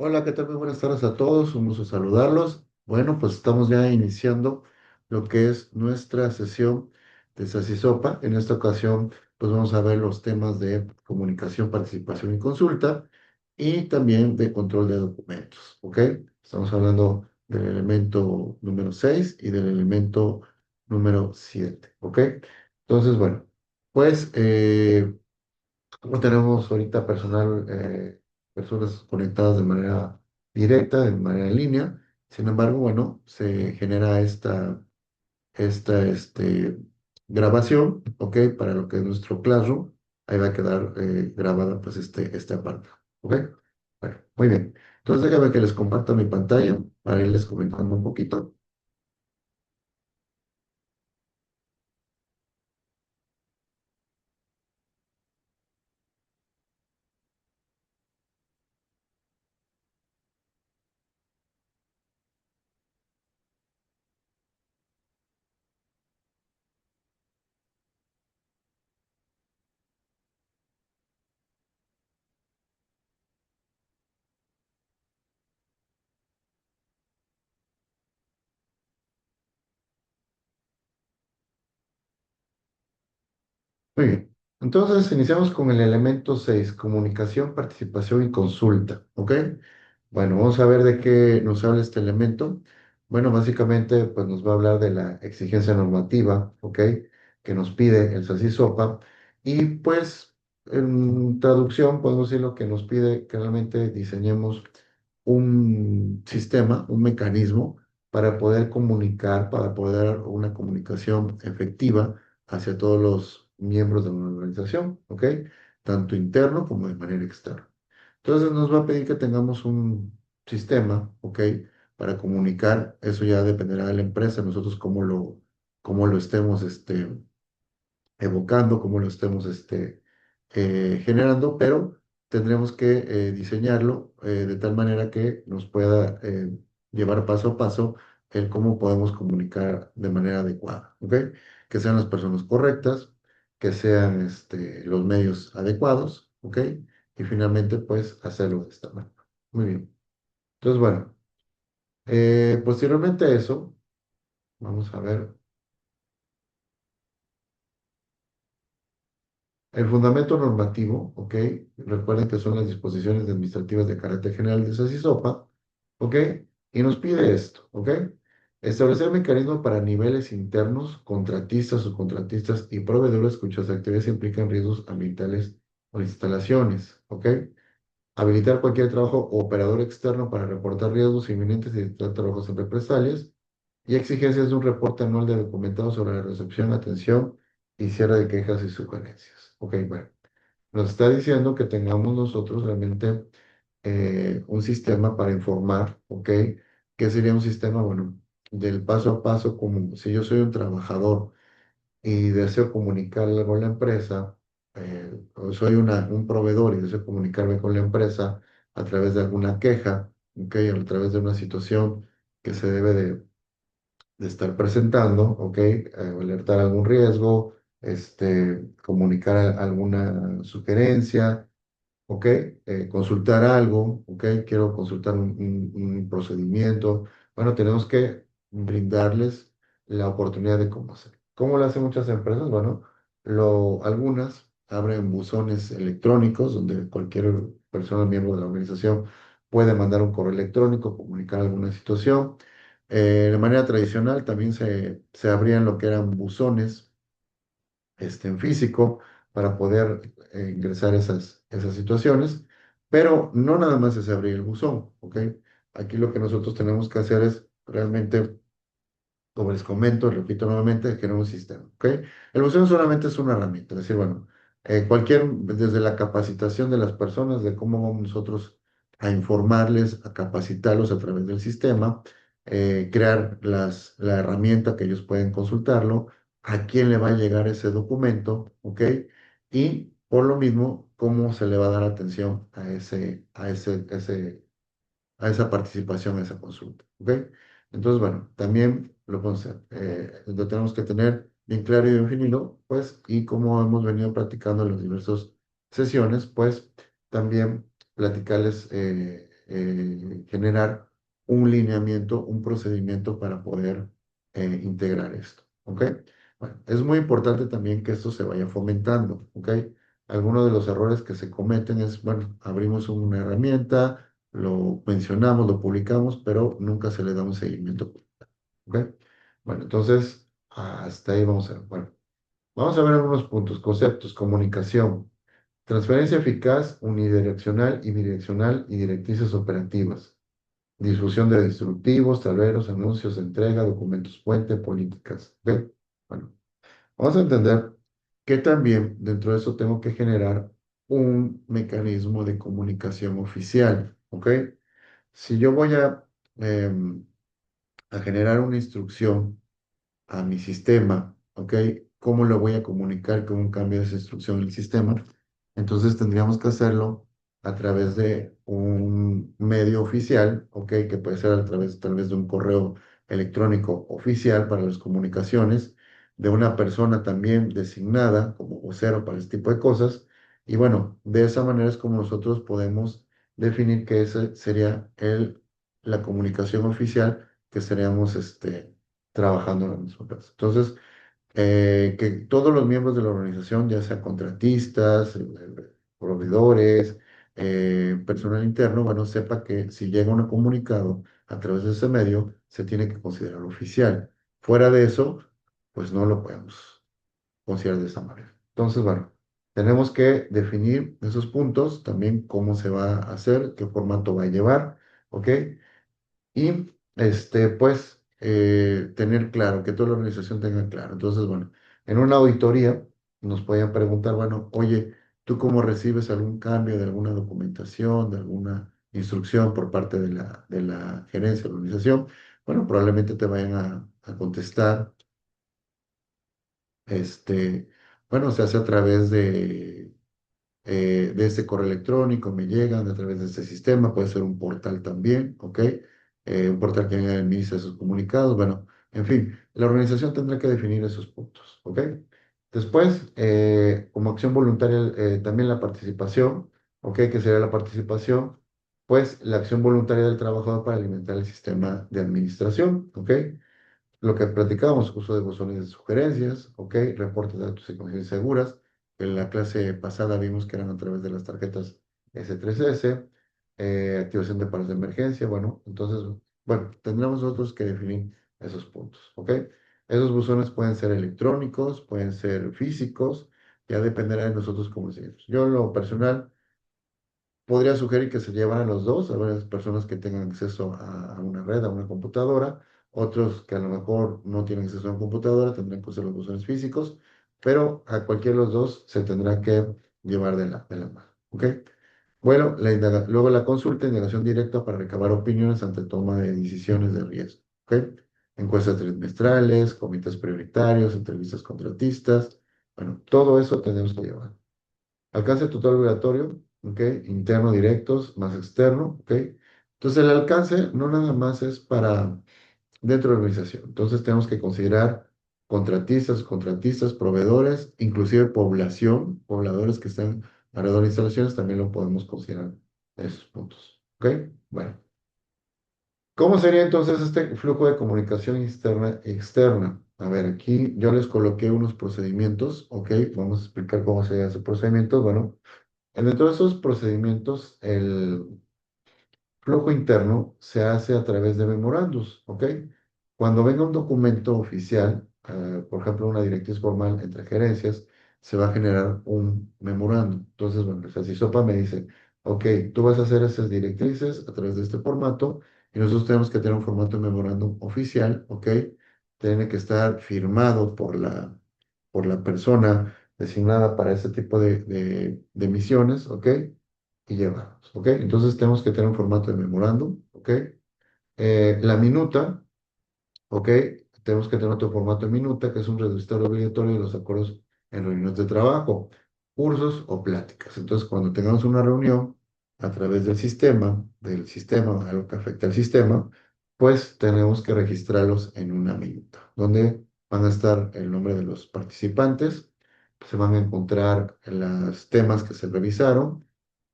Hola, ¿qué tal? Muy buenas tardes a todos, un gusto saludarlos. Bueno, pues estamos ya iniciando lo que es nuestra sesión de Sopa. En esta ocasión, pues vamos a ver los temas de comunicación, participación y consulta y también de control de documentos, ¿ok? Estamos hablando del elemento número 6 y del elemento número 7, ¿ok? Entonces, bueno, pues no tenemos ahorita personas conectadas de manera directa, de manera en línea. Sin embargo, bueno, se genera esta grabación, ¿ok? Para lo que es nuestro Classroom. Ahí va a quedar grabada, pues, este apartado, ¿ok? Bueno, muy bien. Entonces, déjame que les comparta mi pantalla para irles comentando un poquito. Muy bien. Entonces, iniciamos con el elemento 6, comunicación, participación y consulta, ¿ok? Bueno, vamos a ver de qué nos habla este elemento. Bueno, básicamente, pues nos va a hablar de la exigencia normativa, ¿ok? Que nos pide el SACISOPA. Y pues, en traducción, podemos decir lo que nos pide que realmente diseñemos un sistema, un mecanismo para poder comunicar, para poder dar una comunicación efectiva hacia todos los miembros de una organización, ¿ok? Tanto interno como de manera externa. Entonces nos va a pedir que tengamos un sistema, ¿ok? Para comunicar, eso ya dependerá de la empresa, nosotros cómo lo estemos evocando, cómo lo estemos generando, pero tendremos que diseñarlo de tal manera que nos pueda llevar paso a paso el cómo podemos comunicar de manera adecuada, ¿ok? Que sean las personas correctas, que sean los medios adecuados, ¿ok? Y finalmente, pues, hacerlo de esta manera. Muy bien. Entonces, bueno, posteriormente a eso, vamos a ver. El fundamento normativo, ¿ok? Recuerden que son las disposiciones administrativas de carácter general de esa SISOPA, ¿ok? Y nos pide esto, ¿ok? Establecer mecanismos para niveles internos, contratistas, subcontratistas y proveedores cuyas actividades implican riesgos ambientales o instalaciones, ¿ok? Habilitar cualquier trabajo o operador externo para reportar riesgos inminentes y evitar trabajos en represalias y exigencias de un reporte anual de documentados sobre la recepción, atención y cierre de quejas y sugerencias. Ok, bueno, nos está diciendo que tengamos nosotros realmente un sistema para informar, ¿ok? ¿Qué sería un sistema? Bueno, del paso a paso, como si yo soy un trabajador y deseo comunicarle con la empresa, o soy un proveedor y deseo comunicarme con la empresa a través de alguna queja, ¿ok? A través de una situación que se debe de estar presentando, ¿ok? Alertar algún riesgo, comunicar alguna sugerencia, ¿ok? Consultar algo, ¿ok? Quiero consultar un procedimiento. Bueno, tenemos que brindarles la oportunidad de cómo hacer. ¿Cómo lo hacen muchas empresas? Bueno, algunas abren buzones electrónicos donde cualquier persona, miembro de la organización, puede mandar un correo electrónico, comunicar alguna situación. De manera tradicional también se abrían lo que eran buzones en físico para poder ingresar esas situaciones, pero no nada más es abrir el buzón, ¿ok? Aquí lo que nosotros tenemos que hacer es realmente, como les comento, repito nuevamente, generar un sistema, ¿ok? El buzón solamente es una herramienta, es decir, bueno, desde la capacitación de las personas, de cómo vamos nosotros a informarles, a capacitarlos a través del sistema, crear la herramienta que ellos pueden consultarlo, a quién le va a llegar ese documento, ¿ok? Y por lo mismo, cómo se le va a dar atención a esa participación, a esa consulta, ¿ok? Entonces, bueno, también lo tenemos que tener bien claro y bien definido, pues, y como hemos venido practicando en las diversas sesiones, pues, también platicarles generar un lineamiento, un procedimiento para poder integrar esto. ¿Ok? Bueno, es muy importante también que esto se vaya fomentando. ¿Ok? Algunos de los errores que se cometen es, bueno, abrimos una herramienta, lo mencionamos, lo publicamos, pero nunca se le da un seguimiento. ¿Ok? Bueno, entonces, hasta ahí vamos a ver. Bueno, vamos a ver algunos puntos, conceptos, comunicación, transferencia eficaz, unidireccional y bidireccional y directrices operativas, difusión de instructivos, tableros, anuncios, entrega, documentos puente, políticas. ¿Ok? Bueno, vamos a entender que también dentro de eso tengo que generar un mecanismo de comunicación oficial. ¿Ok? Si yo voy em, a generar una instrucción a mi sistema, ¿ok? ¿Cómo lo voy a comunicar con un cambio de esa instrucción en el sistema? Entonces tendríamos que hacerlo a través de un medio oficial, ¿ok? Que puede ser a través tal vez de un correo electrónico oficial para las comunicaciones, de una persona también designada como vocero para este tipo de cosas. Y bueno, de esa manera es como nosotros podemos definir que esa sería la comunicación oficial que estaríamos trabajando en la misma plaza. Entonces, que todos los miembros de la organización, ya sea contratistas, proveedores, personal interno, bueno, sepa que si llega un comunicado a través de ese medio, se tiene que considerar oficial. Fuera de eso, pues no lo podemos considerar de esa manera. Entonces, bueno, tenemos que definir esos puntos, también cómo se va a hacer, qué formato va a llevar, ¿ok? Y pues tener claro, que toda la organización tenga claro. Entonces, bueno, en una auditoría nos podían preguntar, bueno, oye, ¿tú cómo recibes algún cambio de alguna documentación, de alguna instrucción por parte de la gerencia de la organización? Bueno, probablemente te vayan a contestar, este, bueno, se hace a través de este correo electrónico, me llegan a través de este sistema, puede ser un portal también, ¿ok? Un portal que administra esos comunicados, bueno, en fin, la organización tendrá que definir esos puntos, ¿ok? Después, como acción voluntaria, también la participación, ¿ok? ¿Qué sería la participación? Pues la acción voluntaria del trabajador para alimentar el sistema de administración, ¿ok? Lo que platicábamos, uso de buzones de sugerencias, ¿ok? Reportes de datos y conexiones seguras. En la clase pasada vimos que eran a través de las tarjetas S3S, activación de paros de emergencia, bueno, entonces, bueno, tendremos nosotros que definir esos puntos, ¿ok? Esos buzones pueden ser electrónicos, pueden ser físicos, ya dependerá de nosotros cómo seguimos. Yo en lo personal podría sugerir que se llevaran los dos, a varias personas que tengan acceso a una red, a una computadora, otros que a lo mejor no tienen acceso a una computadora, tendrán que usar los buzones físicos, pero a cualquiera de los dos se tendrá que llevar de la mano. ¿Ok? Bueno, luego la consulta, indagación directa para recabar opiniones ante toma de decisiones de riesgo. ¿Ok? Encuestas trimestrales, comités prioritarios, entrevistas contratistas. Bueno, todo eso tenemos que llevar. Alcance total obligatorio, ¿ok? Interno directos más externo, ¿ok? Entonces el alcance no nada más es para dentro de la organización. Entonces tenemos que considerar contratistas, proveedores, inclusive población, pobladores que estén alrededor de instalaciones, también lo podemos considerar en esos puntos, ¿ok? Bueno, ¿cómo sería entonces este flujo de comunicación interna y externa? A ver, aquí yo les coloqué unos procedimientos, ¿ok? Vamos a explicar cómo sería ese procedimiento. Bueno, dentro de esos procedimientos, el flujo interno se hace a través de memorandos, ¿ok? Cuando venga un documento oficial, por ejemplo, una directriz formal entre gerencias, se va a generar un memorando. Entonces, bueno, el SACISOPA me dice, ok, tú vas a hacer esas directrices a través de este formato y nosotros tenemos que tener un formato de memorándum oficial, ¿ok? Tiene que estar firmado por la persona designada para este tipo de misiones, ¿ok? Y llevarlos, ¿ok? Entonces tenemos que tener un formato de memorándum, ¿ok? La minuta, ¿ok? Tenemos que tener otro formato de minuta, que es un registro obligatorio de los acuerdos en reuniones de trabajo, cursos o pláticas. Entonces, cuando tengamos una reunión a través del sistema, algo que afecta al sistema, pues tenemos que registrarlos en una minuta, donde van a estar el nombre de los participantes, se van a encontrar los temas que se revisaron,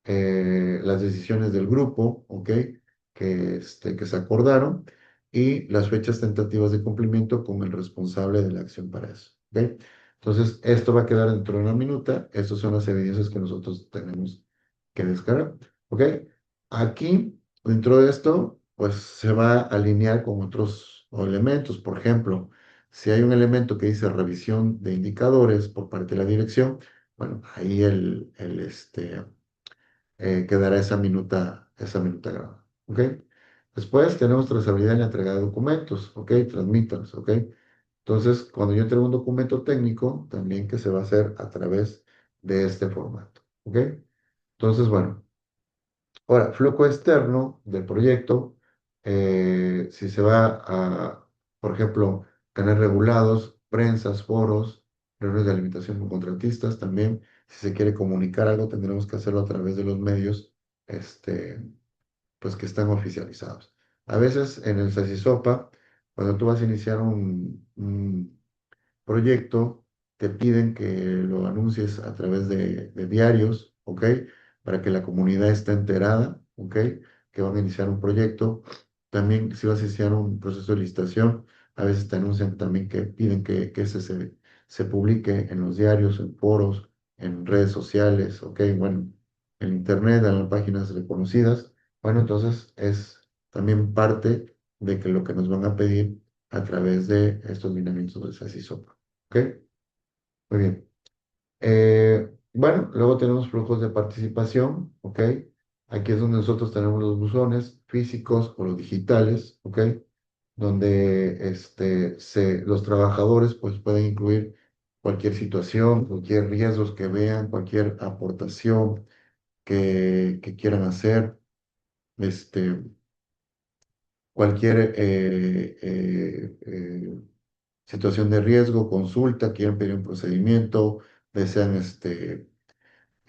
las decisiones del grupo, ¿ok? Que se acordaron y las fechas tentativas de cumplimiento con el responsable de la acción para eso, ¿ok? Entonces, esto va a quedar dentro de una minuta. Estas son las evidencias que nosotros tenemos que descargar, ¿ok? Aquí, dentro de esto, pues se va a alinear con otros elementos. Por ejemplo, si hay un elemento que dice revisión de indicadores por parte de la dirección, bueno, ahí quedará esa minuta grabada, ¿ok? Después tenemos trazabilidad en la entrega de documentos, ¿ok? Transmítalos, ¿ok? Entonces, cuando yo entrego un documento técnico, también que se va a hacer a través de este formato, ¿ok? Entonces, bueno, ahora, flujo externo del proyecto, si se va a, por ejemplo, canales regulados, prensas, foros, reuniones de alimentación con contratistas, también, si se quiere comunicar algo, tendremos que hacerlo a través de los medios, este, pues que están oficializados. A veces en el SACISOPA, cuando tú vas a iniciar un proyecto, te piden que lo anuncies a través de diarios, ¿ok? Para que la comunidad esté enterada, ¿ok? Que van a iniciar un proyecto. También si vas a iniciar un proceso de licitación, a veces te anuncian también que piden que se publique en los diarios, en foros, en redes sociales, ¿ok? Bueno, en internet, en las páginas reconocidas. Bueno, entonces es también parte de que lo que nos van a pedir a través de estos lineamientos del SACISOPA. ¿Ok? Muy bien. Bueno, luego tenemos flujos de participación, ¿ok? Aquí es donde nosotros tenemos los buzones físicos o los digitales, ¿ok? Donde los trabajadores pues pueden incluir cualquier situación, cualquier riesgos que vean, cualquier aportación que quieran hacer, este, cualquier situación de riesgo, consulta, quieren pedir un procedimiento, desean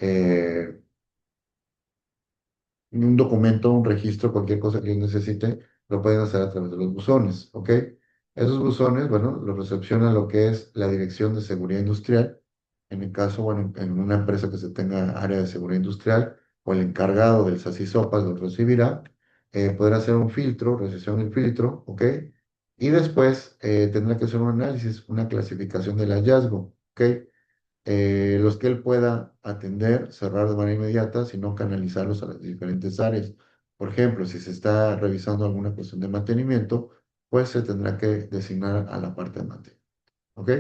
eh, un documento, un registro, cualquier cosa que ellos necesiten, lo pueden hacer a través de los buzones, ¿ok? Esos buzones, bueno, los recepciona lo que es la Dirección de Seguridad Industrial. En el caso, bueno, en una empresa que se tenga área de seguridad industrial o el encargado del SACISOPAS lo recibirá, podrá hacer un filtro, recepción del filtro, ¿ok? Y después tendrá que hacer un análisis, una clasificación del hallazgo, ¿ok? Los que él pueda atender, cerrar de manera inmediata, sino canalizarlos a las diferentes áreas. Por ejemplo, si se está revisando alguna cuestión de mantenimiento, pues se tendrá que designar a la parte de mantenimiento. ¿Ok?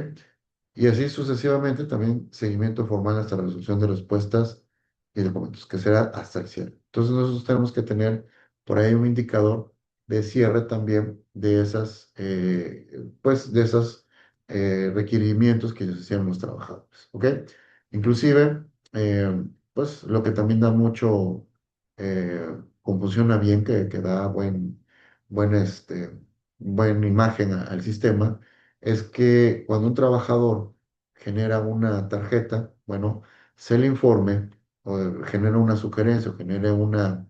Y así sucesivamente, también seguimiento formal hasta la resolución de respuestas y documentos, que será hasta el cierre. Entonces nosotros tenemos que tener por ahí un indicador de cierre también de esos requerimientos que ellos hicieron los trabajadores. ¿Ok? Inclusive, pues lo que también da mucho confusión a bien, que da buen, este, buena imagen al sistema es que cuando un trabajador genera una tarjeta, bueno, se le informe o genera una sugerencia o genera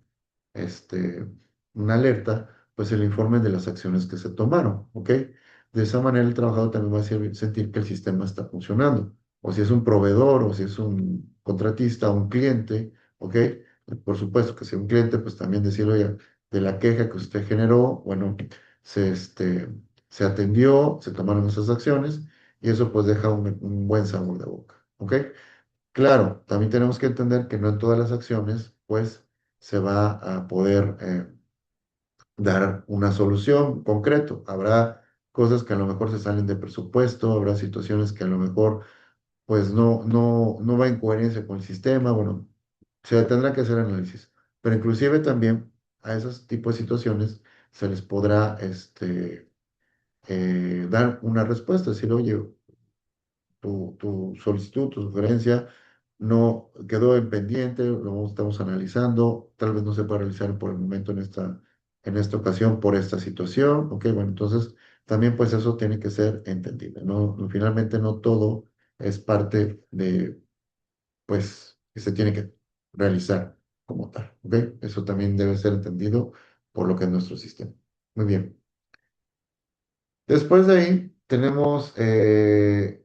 este, una alerta, pues se le informe de las acciones que se tomaron, ¿ok? De esa manera el trabajador también va a sentir que el sistema está funcionando. O si es un proveedor, o si es un contratista, o un cliente, ¿ok? Por supuesto que si es un cliente, pues también decirle, oye, de la queja que usted generó, bueno, se, este, se atendió, se tomaron esas acciones y eso pues deja un buen sabor de boca, ¿ok? Claro, también tenemos que entender que no en todas las acciones pues se va a poder dar una solución concreto. Habrá cosas que a lo mejor se salen de presupuesto, habrá situaciones que a lo mejor pues no va en coherencia con el sistema, bueno, se tendrá que hacer análisis, pero inclusive también a esos tipos de situaciones se les podrá dar una respuesta, decir, oye, tu solicitud, tu sugerencia no quedó en pendiente, lo estamos analizando, tal vez no se pueda realizar por el momento en esta ocasión por esta situación, ok, bueno, entonces también pues eso tiene que ser entendible, ¿no? Finalmente no todo es parte de, pues, que se tiene que realizar como tal, ok, eso también debe ser entendido por lo que es nuestro sistema. Muy bien. Después de ahí tenemos el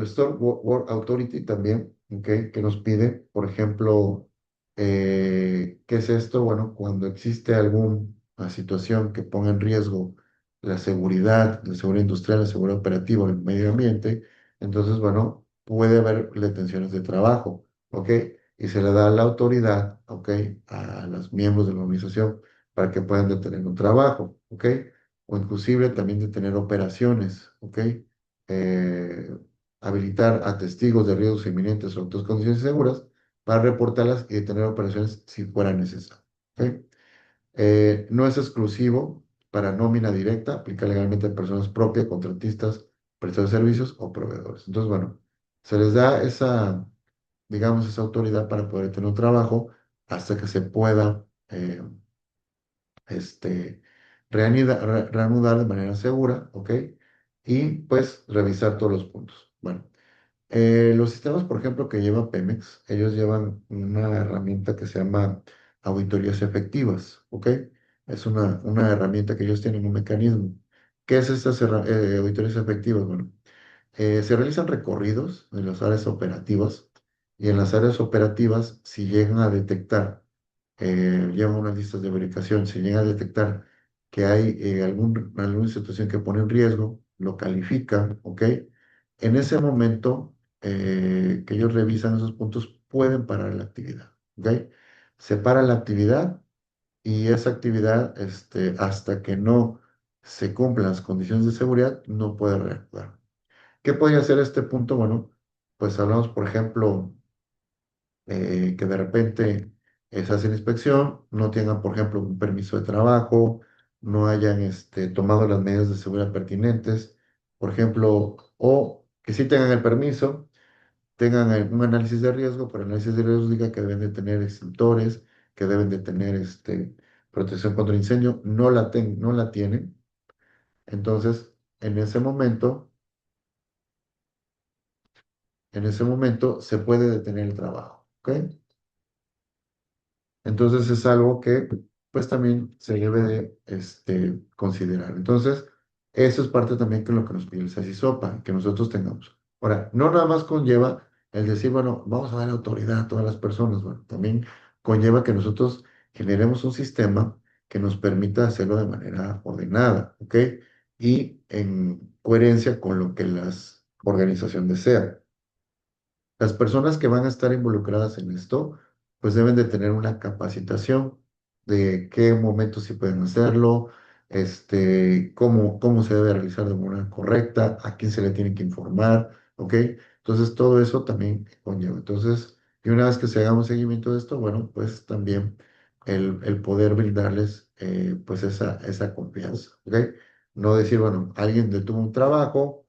Store Work Authority también, ¿ok? Que nos pide, por ejemplo, ¿Qué es esto? Bueno, cuando existe alguna situación que ponga en riesgo la seguridad industrial, la seguridad operativa, el medio ambiente, entonces, bueno, puede haber detenciones de trabajo, ¿ok? Y se le da la autoridad, ¿ok? A los miembros de la organización para que puedan detener un trabajo, ¿ok? O inclusive también detener operaciones, ¿ok? Eh, Habilitar a testigos de riesgos inminentes o otras condiciones seguras para reportarlas y detener operaciones si fuera necesario. ¿Ok? No es exclusivo para nómina directa, aplica legalmente a personas propias, contratistas, prestadores de servicios o proveedores. Entonces, bueno, se les da esa, digamos, esa autoridad para poder tener un trabajo hasta que se pueda este, reanudar de manera segura, ¿ok? Y pues revisar todos los puntos. Bueno, los sistemas, por ejemplo, que lleva Pemex, ellos llevan una herramienta que se llama auditorías efectivas, ¿ok? Es una herramienta que ellos tienen, un mecanismo. ¿Qué es estas auditorías efectivas? Bueno, se realizan recorridos en las áreas operativas y en las áreas operativas, si llegan a detectar, llevan unas listas de verificación, si llegan a detectar que hay alguna situación que pone en riesgo, lo califican, ¿ok? En ese momento que ellos revisan esos puntos, pueden parar la actividad, ¿ok? Se para la actividad y esa actividad, hasta que no se cumplan las condiciones de seguridad, no puede reactivar. ¿Qué podría hacer este punto? Bueno, pues hablamos, por ejemplo, que de repente se hace la inspección, no tengan, por ejemplo, un permiso de trabajo, no hayan tomado las medidas de seguridad pertinentes, por ejemplo, o que sí tengan el permiso, tengan un análisis de riesgo, pero el análisis de riesgo diga que deben de tener extintores, que deben de tener protección contra incendio, no la tienen. Entonces, en ese momento, se puede detener el trabajo, ¿ok? Entonces es algo que pues también se debe de considerar. Entonces, eso es parte también que lo que nos pide el SACISOPA, que nosotros tengamos. Ahora, no nada más conlleva el decir, bueno, vamos a dar autoridad a todas las personas, bueno, también conlleva que nosotros generemos un sistema que nos permita hacerlo de manera ordenada, ¿ok? Y en coherencia con lo que las organizaciones desean. Las personas que van a estar involucradas en esto, pues deben de tener una capacitación de qué momentos sí pueden hacerlo, cómo se debe realizar de manera correcta, a quién se le tiene que informar, ¿ok? Entonces, todo eso también conlleva. Entonces, y una vez que se haga un seguimiento de esto, bueno, pues también el poder brindarles, pues esa confianza, ¿ok? No decir, bueno, alguien detuvo un trabajo,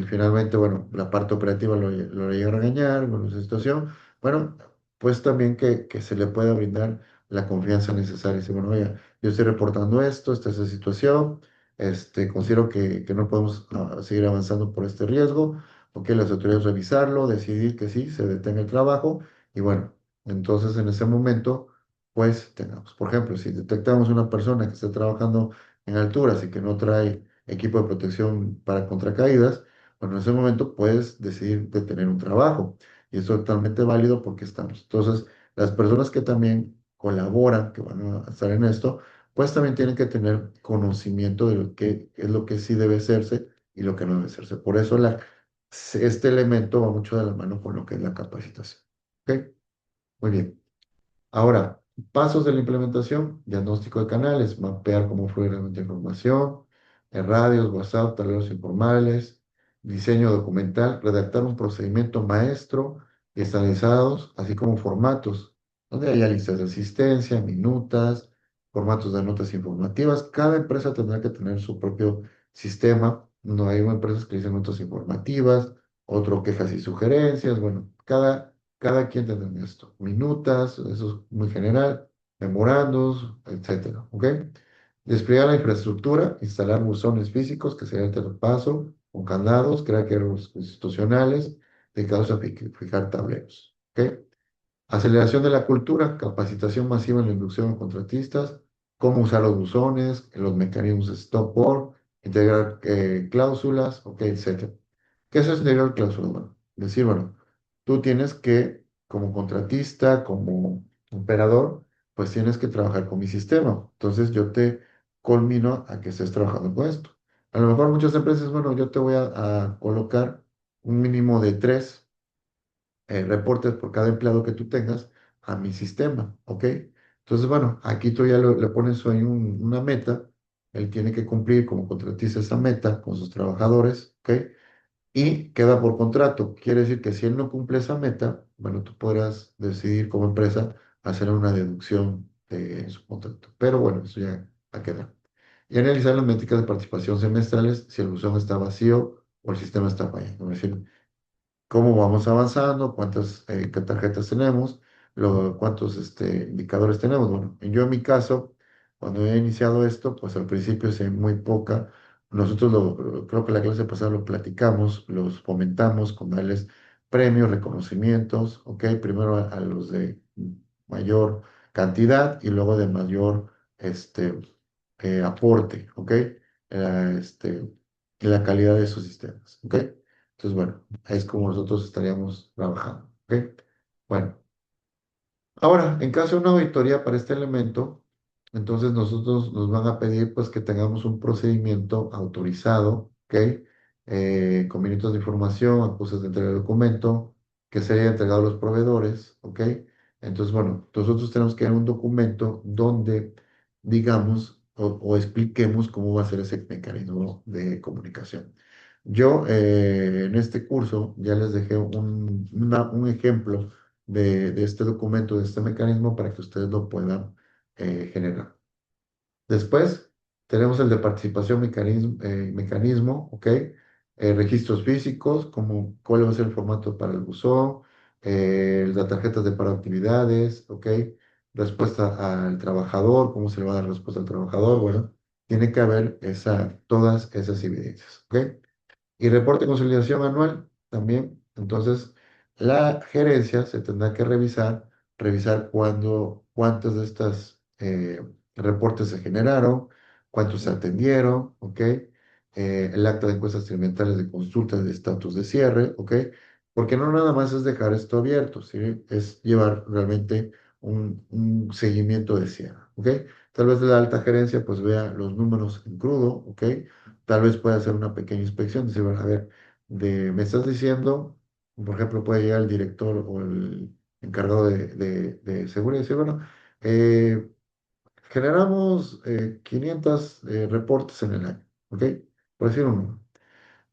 finalmente, bueno, la parte operativa lo llega a regañar, bueno, esa situación. Bueno, pues también que se le pueda brindar la confianza necesaria. Decir, bueno, oye, yo estoy reportando esto, esta es la situación, considero que no podemos seguir avanzando por este riesgo, ok, las autoridades revisarlo, decidir que sí, se detenga el trabajo, y bueno, entonces en ese momento, pues tengamos, por ejemplo, si detectamos una persona que está trabajando en alturas y que no trae equipo de protección para contracaídas, bueno, en ese momento puedes decidir detener un trabajo y es totalmente válido porque estamos. Entonces, las personas que también colaboran, que van a estar en esto, pues también tienen que tener conocimiento de lo que es lo que sí debe hacerse y lo que no debe hacerse. Por eso este elemento va mucho de la mano con lo que es la capacitación. ¿Ok? Muy bien. Ahora, pasos de la implementación, diagnóstico de canales, mapear cómo fluye la información, en radios, WhatsApp, tableros informales, diseño documental, redactar un procedimiento maestro y estandarizados, así como formatos, donde haya listas de asistencia, minutas, formatos de notas informativas. Cada empresa tendrá que tener su propio sistema. No hay empresas que dicen notas informativas, otro quejas y sugerencias. Bueno, cada quien tendrá esto. Minutas, eso es muy general, memorandos, etcétera. ¿Ok? Desplegar la infraestructura, instalar buzones físicos, que sería el telepaso, con candados, crear cargos institucionales, dedicados a fijar tableros. ¿Ok? Aceleración de la cultura, capacitación masiva en la inducción de contratistas, cómo usar los buzones, los mecanismos de stop work, integrar cláusulas, ok, etcétera. ¿Qué es integrar cláusulas? Bueno, decir, bueno, tú tienes que, como contratista, como operador, pues tienes que trabajar con mi sistema. Entonces yo te culmino a que estés trabajando con esto. A lo mejor muchas empresas, bueno, yo te voy a colocar un mínimo de tres reportes por cada empleado que tú tengas a mi sistema, ¿ok? Entonces, bueno, aquí tú ya le pones ahí una meta, él tiene que cumplir como contratista esa meta con sus trabajadores, ¿ok? Y queda por contrato. Quiere decir que si él no cumple esa meta, bueno, tú podrás decidir como empresa hacer una deducción de su contrato. Pero bueno, eso ya va a quedar. Y analizar las métricas de participación semestrales si el buzón está vacío o el sistema está fallando. Es decir, cómo vamos avanzando, cuántas qué tarjetas tenemos, cuántos indicadores tenemos. Bueno, yo en mi caso, cuando he iniciado esto, pues al principio es muy poca. Nosotros creo que la clase pasada lo platicamos, los fomentamos con darles premios, reconocimientos, ¿ok? Primero a los de mayor cantidad y luego de mayor aporte, ¿ok? Y la calidad de sus sistemas, ¿ok? Entonces, bueno, es como nosotros estaríamos trabajando, ¿ok? Bueno, ahora, en caso de una auditoría para este elemento, entonces nosotros nos van a pedir pues que tengamos un procedimiento autorizado, ¿ok? Con minutos de información, acusados de entrega de documento, que sería entregado a los proveedores, ¿ok? Entonces, bueno, nosotros tenemos que dar un documento donde digamos o expliquemos cómo va a ser ese mecanismo de comunicación. Yo en este curso ya les dejé un ejemplo de este documento, de este mecanismo, para que ustedes lo puedan generar. Después tenemos el de participación mecanismo, ¿ok? Registros físicos, como cuál va a ser el formato para el buzón, las tarjetas de paro de actividades, ¿ok? Respuesta al trabajador, cómo se le va a dar respuesta al trabajador, bueno, tiene que haber todas esas evidencias, ¿ok? Y reporte de consolidación anual también. Entonces, la gerencia se tendrá que revisar cuántos de estos reportes se generaron, cuántos se atendieron, ¿ok? El acta de encuestas trimestrales de consultas de estatus de cierre, ¿ok? Porque no nada más es dejar esto abierto, ¿sí? Es llevar realmente un seguimiento de cierre, ¿ok? Tal vez la alta gerencia pues vea los números en crudo, ¿ok? Tal vez pueda hacer una pequeña inspección, decir, bueno, a ver, me estás diciendo, por ejemplo, puede llegar el director o el encargado de seguridad y decir, bueno, eh, generamos 500 reportes en el año, ¿ok? Por decir un número.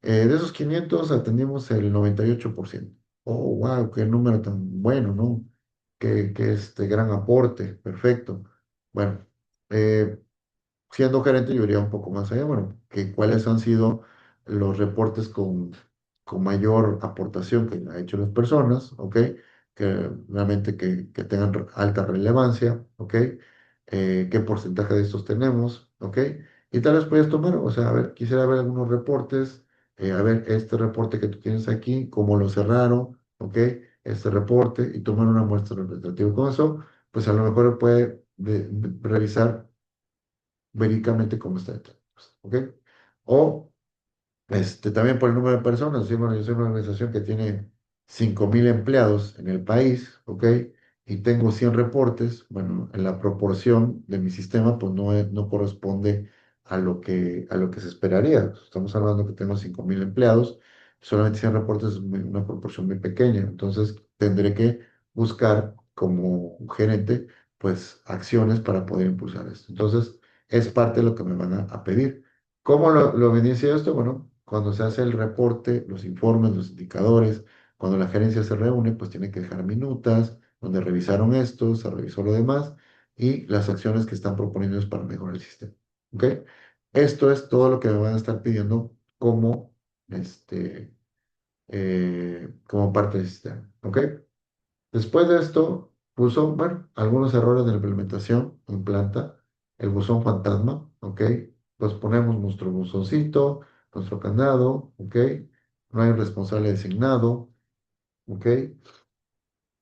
De esos 500 atendimos el 98%. Oh, wow, qué número tan bueno, ¿no? Qué este gran aporte, perfecto. Bueno, eh, siendo gerente, yo iría un poco más allá, bueno, que cuáles han sido los reportes con mayor aportación que ha hecho las personas, ¿ok? Que realmente que tengan alta relevancia, ¿ok? ¿Qué porcentaje de estos tenemos, ¿ok? Y tal vez puedes tomar, o sea, a ver, quisiera ver algunos reportes, a ver, este reporte que tú tienes aquí, cómo lo cerraron, ¿ok? Este reporte y tomar una muestra representativa. Con eso, pues a lo mejor puede revisar verídicamente cómo está el tránsito, ¿ok? O también por el número de personas, ¿sí? Bueno, yo soy una organización que tiene 5.000 empleados en el país, ¿ok? Y tengo 100 reportes, bueno, en la proporción de mi sistema, pues no corresponde a lo que se esperaría. Estamos hablando que tengo 5.000 empleados, solamente 100 reportes es una proporción muy pequeña, entonces tendré que buscar como gerente, pues, acciones para poder impulsar esto. Entonces, es parte de lo que me van a pedir. ¿Cómo lo evidencia esto? Bueno, cuando se hace el reporte, los informes, los indicadores, cuando la gerencia se reúne, pues tiene que dejar minutas, donde revisaron esto, se revisó lo demás y las acciones que están proponiendo es para mejorar el sistema. ¿Ok? Esto es todo lo que me van a estar pidiendo como parte del sistema. ¿Ok? Después de esto, puso, bueno, algunos errores de la implementación en planta, el buzón fantasma, ¿ok? Pues ponemos nuestro buzoncito, nuestro candado, ¿ok? No hay un responsable designado, ¿ok?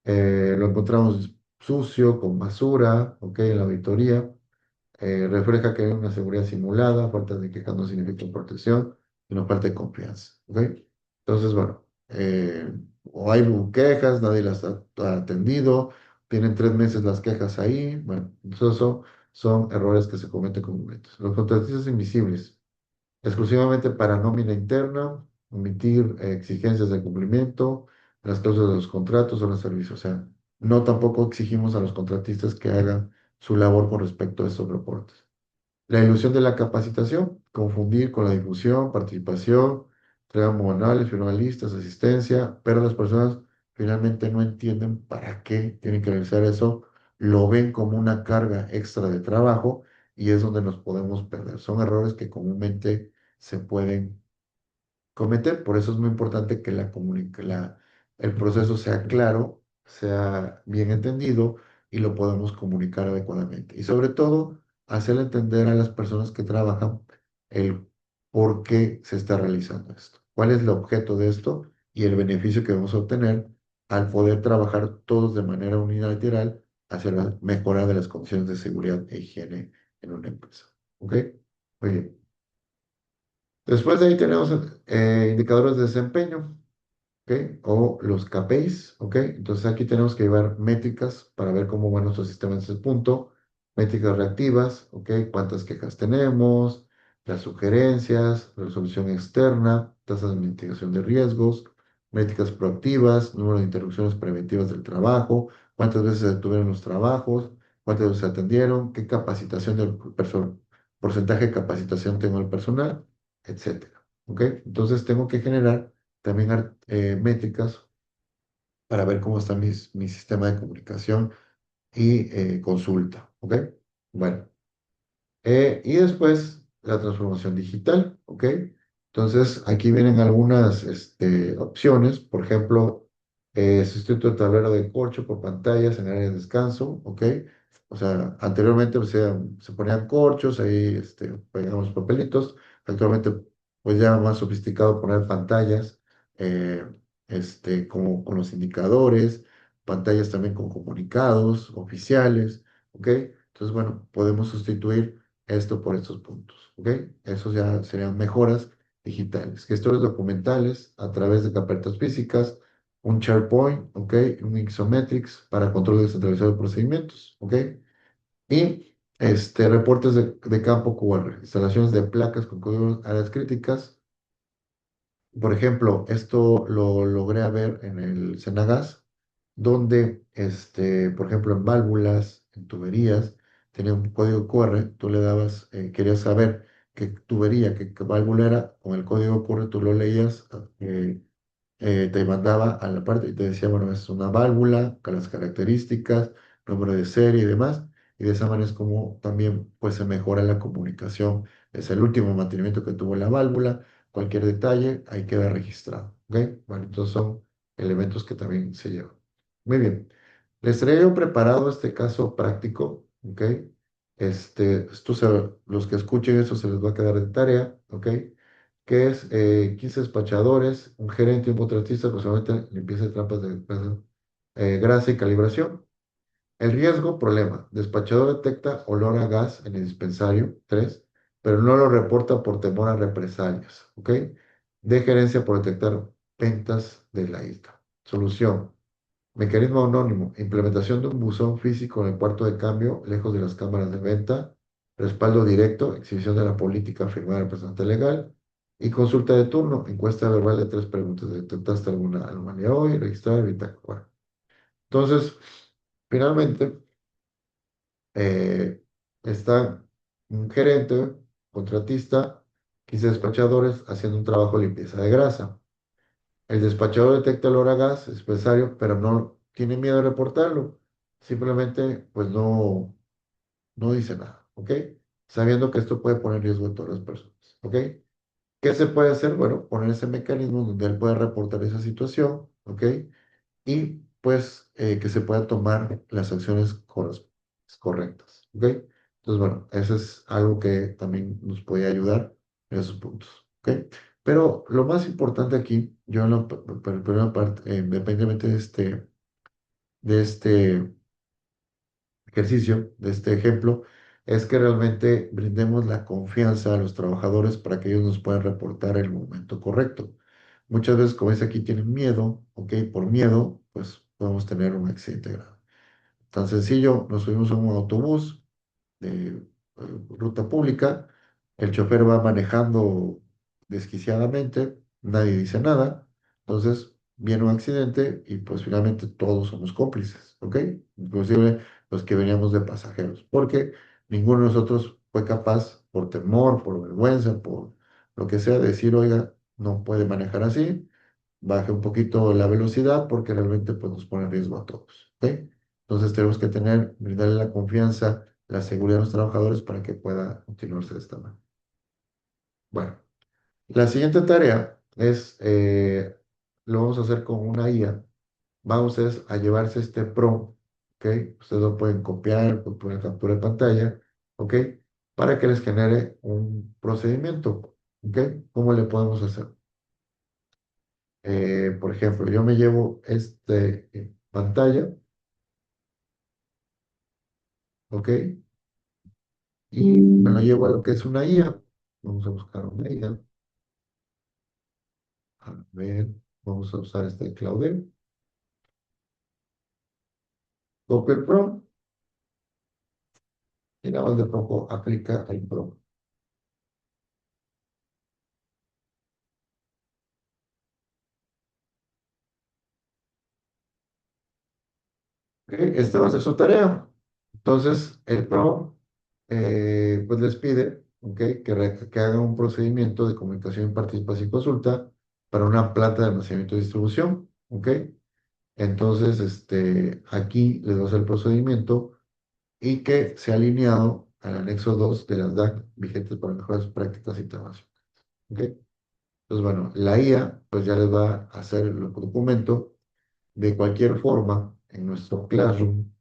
Lo encontramos sucio, con basura, ¿ok? En la auditoría. Refleja que hay una seguridad simulada, falta de quejas no significa protección, y nos falta de confianza, ¿ok? Entonces, bueno, o hay quejas, nadie las ha atendido, tienen 3 meses las quejas ahí. Bueno, eso son errores que se cometen comúnmente. Los contratistas invisibles, exclusivamente para nómina interna, omitir exigencias de cumplimiento, las cláusulas de los contratos o los servicios. O sea, no tampoco exigimos a los contratistas que hagan su labor con respecto a estos reportes. La ilusión de la capacitación, confundir con la difusión, participación, entrega manuales, firma listas, asistencia, pero las personas finalmente no entienden para qué tienen que realizar eso, lo ven como una carga extra de trabajo y es donde nos podemos perder. Son errores que comúnmente se pueden cometer. Por eso es muy importante que el proceso sea claro, sea bien entendido y lo podamos comunicar adecuadamente. Y sobre todo, hacer entender a las personas que trabajan el por qué se está realizando esto, cuál es el objeto de esto y el beneficio que vamos a obtener al poder trabajar todos de manera unilateral hacia la mejora de las condiciones de seguridad e higiene en una empresa. ¿Ok? Muy bien. Después de ahí tenemos indicadores de desempeño, ¿ok? O los KPIs, ¿ok? Entonces aquí tenemos que llevar métricas para ver cómo va nuestro sistema en ese punto, métricas reactivas, ¿ok? Cuántas quejas tenemos, las sugerencias, resolución externa, tasas de mitigación de riesgos, métricas proactivas, número de interrupciones preventivas del trabajo, cuántas veces se detuvieron los trabajos, cuántas veces se atendieron, qué capacitación del personal, porcentaje de capacitación tengo el personal, etcétera, ¿ok? Entonces tengo que generar también métricas para ver cómo está mi sistema de comunicación y consulta, ¿ok? Bueno, y después la transformación digital, ¿ok? Entonces aquí vienen algunas opciones, por ejemplo, sustituto el tablero de corcho por pantallas en área de descanso, ¿ok? O sea, anteriormente pues, se ponían corchos, ahí pegábamos papelitos, actualmente pues ya más sofisticado poner pantallas, eh, como con los indicadores, pantallas también con comunicados oficiales, ¿ok? Entonces, bueno, podemos sustituir esto por estos puntos, ¿ok? Esos ya serían mejoras digitales. Gestores documentales a través de carpetas físicas, un SharePoint, ¿ok? Un Isometrics para control descentralizado de procedimientos, ¿ok? Y reportes de campo QR, instalaciones de placas con códigos áreas críticas. Por ejemplo, esto lo logré ver en el Senagas, donde, por ejemplo, en válvulas, en tuberías, tenía un código QR, tú le dabas, querías saber qué tubería, qué válvula era, con el código QR tú lo leías, te mandaba a la parte y te decía, bueno, es una válvula, con las características, número de serie y demás, y de esa manera es como también pues se mejora la comunicación. Es el último mantenimiento que tuvo la válvula, cualquier detalle ahí queda registrado, ¿ok? Bueno, entonces son elementos que también se llevan. Muy bien, les traigo yo preparado este caso práctico, ¿ok? Los que escuchen eso se les va a quedar de tarea, ¿ok? Que es 15 despachadores, un gerente y un contratista, aproximadamente limpieza de trampas de grasa y calibración. El riesgo, problema. Despachador detecta olor a gas en el dispensario, 3, pero no lo reporta por temor a represalias, ¿ok? De gerencia por detectar ventas de la isla. Solución. Mecanismo anónimo. Implementación de un buzón físico en el cuarto de cambio, lejos de las cámaras de venta. Respaldo directo. Exhibición de la política firmada del representante legal. Y consulta de turno. Encuesta verbal de 3 preguntas. ¿Detectaste alguna anomalía hoy? Registrar, bitácora. Entonces, finalmente, eh, está un gerente, contratista, 15 despachadores haciendo un trabajo de limpieza de grasa. El despachador detecta el olor a gas, es necesario, pero no tiene miedo de reportarlo. Simplemente, pues no dice nada, ¿ok? Sabiendo que esto puede poner en riesgo a todas las personas, ¿ok? ¿Qué se puede hacer? Bueno, poner ese mecanismo donde él pueda reportar esa situación, ¿ok? Y pues que se puedan tomar las acciones correctas, ¿ok? Entonces, bueno, eso es algo que también nos puede ayudar en esos puntos, ¿ok? Pero lo más importante aquí, yo en la primera parte, independientemente de este ejercicio, de este ejemplo, es que realmente brindemos la confianza a los trabajadores para que ellos nos puedan reportar el momento correcto. Muchas veces, como dice aquí, tienen miedo, ¿ok? Por miedo, pues podemos tener un accidente grave. Tan sencillo, nos subimos a un autobús de ruta pública, el chofer va manejando desquiciadamente, nadie dice nada, entonces viene un accidente y pues finalmente todos somos cómplices, ¿ok? Inclusive los que veníamos de pasajeros, porque ninguno de nosotros fue capaz, por temor, por vergüenza, por lo que sea, de decir, oiga, no puede manejar así, baje un poquito la velocidad porque realmente pues, nos pone en riesgo a todos, ¿ok? Entonces tenemos que tener, brindarle la confianza, la seguridad a los trabajadores para que pueda continuarse de esta manera. Bueno, la siguiente tarea es, lo vamos a hacer con una IA. Van ustedes a llevarse este prompt, ¿ok? Ustedes lo pueden copiar, pueden poner captura de pantalla, ¿ok? Para que les genere un procedimiento, ¿ok? ¿Cómo le podemos hacer? Por ejemplo, yo me llevo este pantalla, ¿ok? Y me lo llevo a lo que es una IA. Vamos a buscar una IA. A ver, vamos a usar este Claude. Copia el prompt y nada más de poco aplica el prompt. ¿Ok? Esta va a ser su tarea. Entonces, el prompt pues les pide, ¿ok? Que hagan un procedimiento de comunicación, participación y consulta para una planta de almacenamiento y distribución, ¿ok? Entonces, aquí les va a hacer el procedimiento y que sea alineado al anexo 2 de las DAC vigentes para mejores prácticas internacionales. ¿Ok? Entonces, bueno, la IA pues ya les va a hacer el documento de cualquier forma en nuestro Classroom.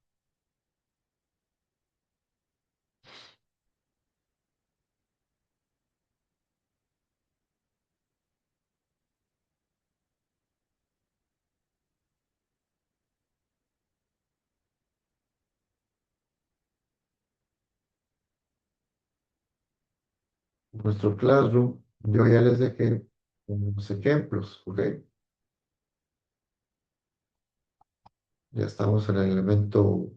Nuestro Classroom, yo ya les dejé unos ejemplos, ¿ok? Ya estamos en el elemento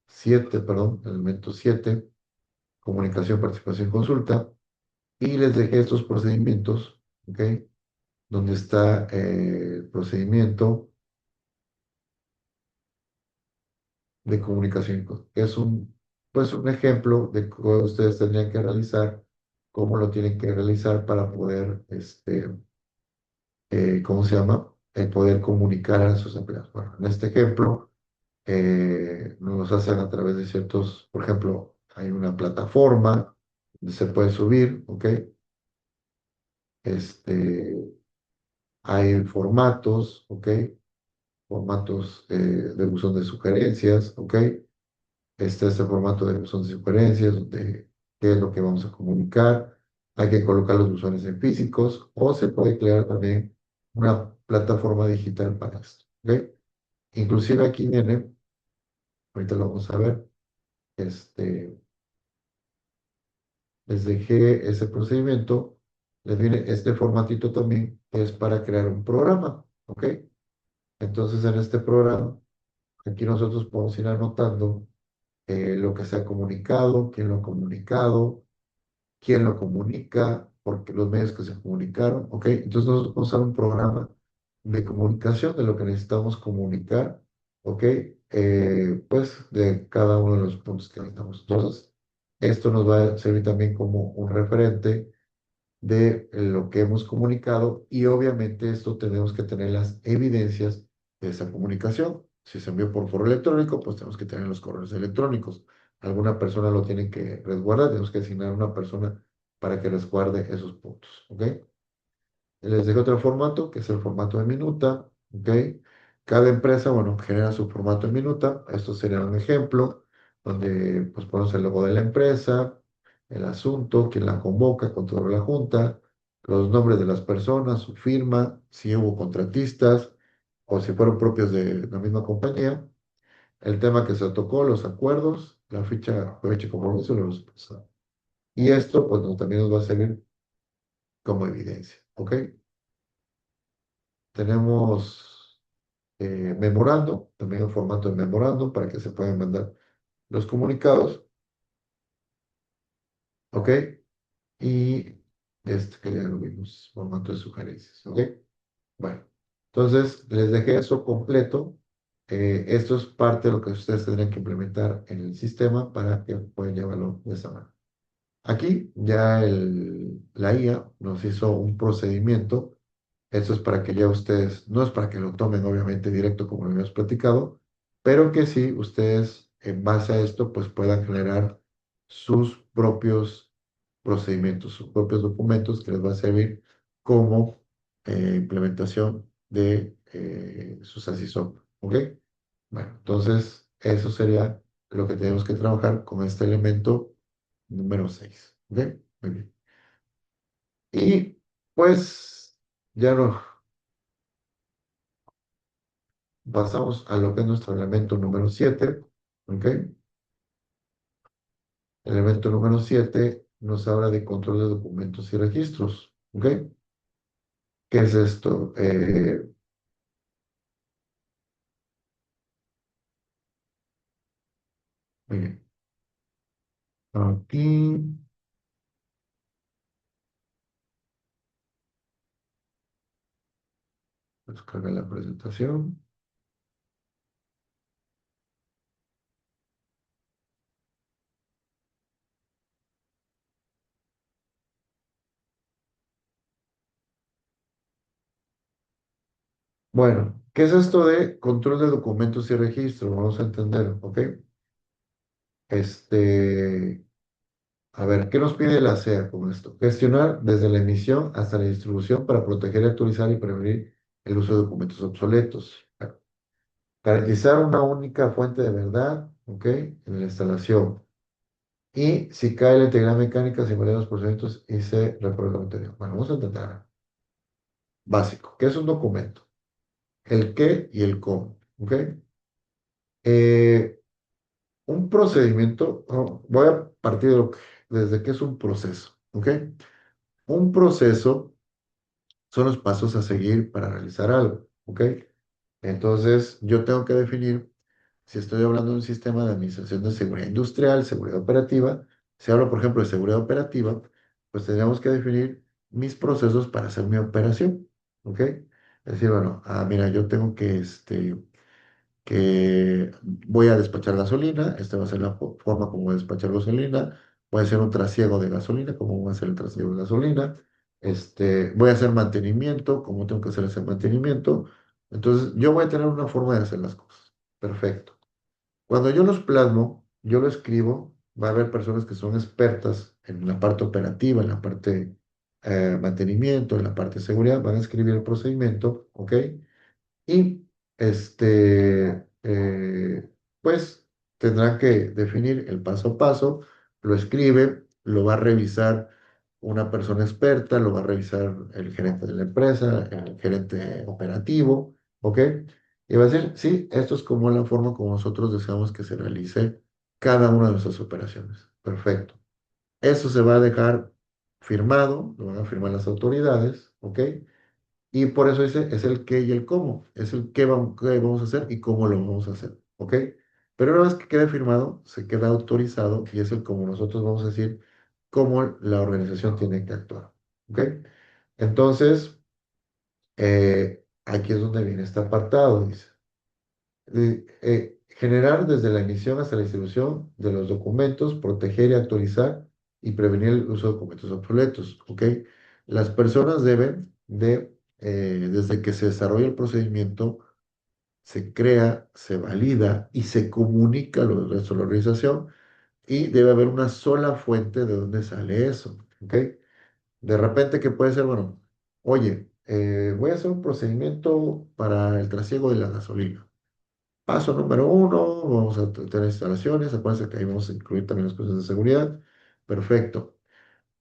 7, perdón, el elemento 7, comunicación, participación, consulta, y les dejé estos procedimientos, ¿ok? Donde está el procedimiento de comunicación, que es pues un ejemplo de cómo ustedes tendrían que realizar, cómo lo tienen que realizar para poder, ¿cómo se llama? Poder comunicar a sus empleados. Bueno, en este ejemplo, nos hacen a través de ciertos, por ejemplo, hay una plataforma donde se puede subir, ¿ok? Este, hay formatos, ¿ok? Formatos de buzón de sugerencias, ¿ok? Este es el formato de buzón de sugerencias, donde qué es lo que vamos a comunicar. Hay que colocar los buzones en físicos o se puede crear también una plataforma digital para esto. ¿Ok? Inclusive aquí viene, ahorita lo vamos a ver, les dejé ese procedimiento, les viene este formatito también, que es para crear un programa. ¿Ok? Entonces en este programa, aquí nosotros podemos ir anotando lo que se ha comunicado, quién lo ha comunicado, quién lo comunica, porque los medios que se comunicaron, ¿ok? Entonces nosotros vamos a usar un programa de comunicación de lo que necesitamos comunicar, ¿ok? Pues de cada uno de los puntos que necesitamos. Entonces, esto nos va a servir también como un referente de lo que hemos comunicado y obviamente esto tenemos que tener las evidencias de esa comunicación. Si se envió por correo electrónico, pues tenemos que tener los correos electrónicos. Alguna persona lo tiene que resguardar, tenemos que asignar a una persona para que resguarde esos puntos, ¿ok? Les dejo otro formato, que es el formato de minuta, ¿ok? Cada empresa, bueno, genera su formato de minuta. Esto sería un ejemplo donde pues ponemos el logo de la empresa, el asunto, quién la convoca, controla la junta, los nombres de las personas, su firma, si hubo contratistas o si fueron propios de la misma compañía, el tema que se tocó, los acuerdos, la ficha, fecha de compromiso, los y esto pues también nos va a servir como evidencia, ¿ok? Tenemos memorando, también en formato de memorando para que se puedan mandar los comunicados, ¿ok? Y este que ya lo vimos, formato de sugerencias, ¿ok? Bueno, entonces les dejé eso completo. Esto es parte de lo que ustedes tendrían que implementar en el sistema para que puedan llevarlo de esa manera. Aquí ya la IA nos hizo un procedimiento. Esto es para que ya ustedes, no es para que lo tomen obviamente directo como lo habíamos platicado, pero que sí ustedes en base a esto pues puedan generar sus propios procedimientos, sus propios documentos que les va a servir como implementación de sus ASISOP. ¿Ok? Bueno, entonces eso sería lo que tenemos que trabajar con este elemento número 6. ¿Ok? Muy bien. Y pues ya no pasamos a lo que es nuestro elemento número 7. ¿Ok? El elemento número 7 nos habla de control de documentos y registros. ¿Ok? ¿Qué es esto? Muy bien. Aquí, descarga la presentación. Bueno, ¿qué es esto de control de documentos y registro? Vamos a entender, ¿ok? Este, a ver, ¿qué nos pide la SEA con esto? Gestionar desde la emisión hasta la distribución para proteger, actualizar y prevenir el uso de documentos obsoletos. Garantizar una única fuente de verdad, ¿ok? En la instalación. Y si cae la integridad mecánica, se invalida los procedimientos y se reprueba el contenido. Bueno, vamos a intentar. Básico. ¿Qué es un documento? El qué y el cómo, ¿ok? Eh, un procedimiento, voy a partir de desde qué es un proceso, ¿ok? Un proceso son los pasos a seguir para realizar algo, ¿ok? Entonces, yo tengo que definir si estoy hablando de un sistema de administración de seguridad industrial, seguridad operativa. Si hablo, por ejemplo, de seguridad operativa, pues tendríamos que definir mis procesos para hacer mi operación, ¿ok? Es decir, bueno, mira, yo tengo que voy a despachar gasolina, esta va a ser la forma como voy a despachar gasolina, voy a hacer un trasiego de gasolina, cómo voy a hacer el trasiego de gasolina, voy a hacer mantenimiento, cómo tengo que hacer ese mantenimiento. Entonces, yo voy a tener una forma de hacer las cosas. Perfecto. Cuando yo los plasmo, yo lo escribo, va a haber personas que son expertas en la parte operativa, en la parte mantenimiento, en la parte de seguridad, van a escribir el procedimiento, ¿ok? Y pues tendrán que definir el paso a paso, lo escribe, lo va a revisar una persona experta, lo va a revisar el gerente de la empresa, el gerente operativo, ¿ok? Y va a decir, sí, esto es como la forma como nosotros deseamos que se realice cada una de nuestras operaciones. Perfecto. Eso se va a dejar firmado, lo van a firmar las autoridades, ¿ok? Y por eso dice, es el qué y el cómo. Es el qué vamos a hacer y cómo lo vamos a hacer. ¿Ok? Pero una vez que quede firmado, se queda autorizado y es el cómo nosotros vamos a decir cómo la organización tiene que actuar. ¿Ok? Entonces, aquí es donde viene este apartado, dice. Generar desde la emisión hasta la distribución de los documentos, proteger y actualizar y prevenir el uso de documentos obsoletos. ¿Ok? Las personas deben de, desde que se desarrolla el procedimiento, se crea, se valida y se comunica al resto de la organización y debe haber una sola fuente de donde sale eso. ¿Ok? De repente, ¿qué puede ser? Bueno, oye, voy a hacer un procedimiento para el trasiego de la gasolina. Paso número uno, vamos a tener instalaciones, acuérdense que ahí vamos a incluir también las cosas de seguridad. Perfecto.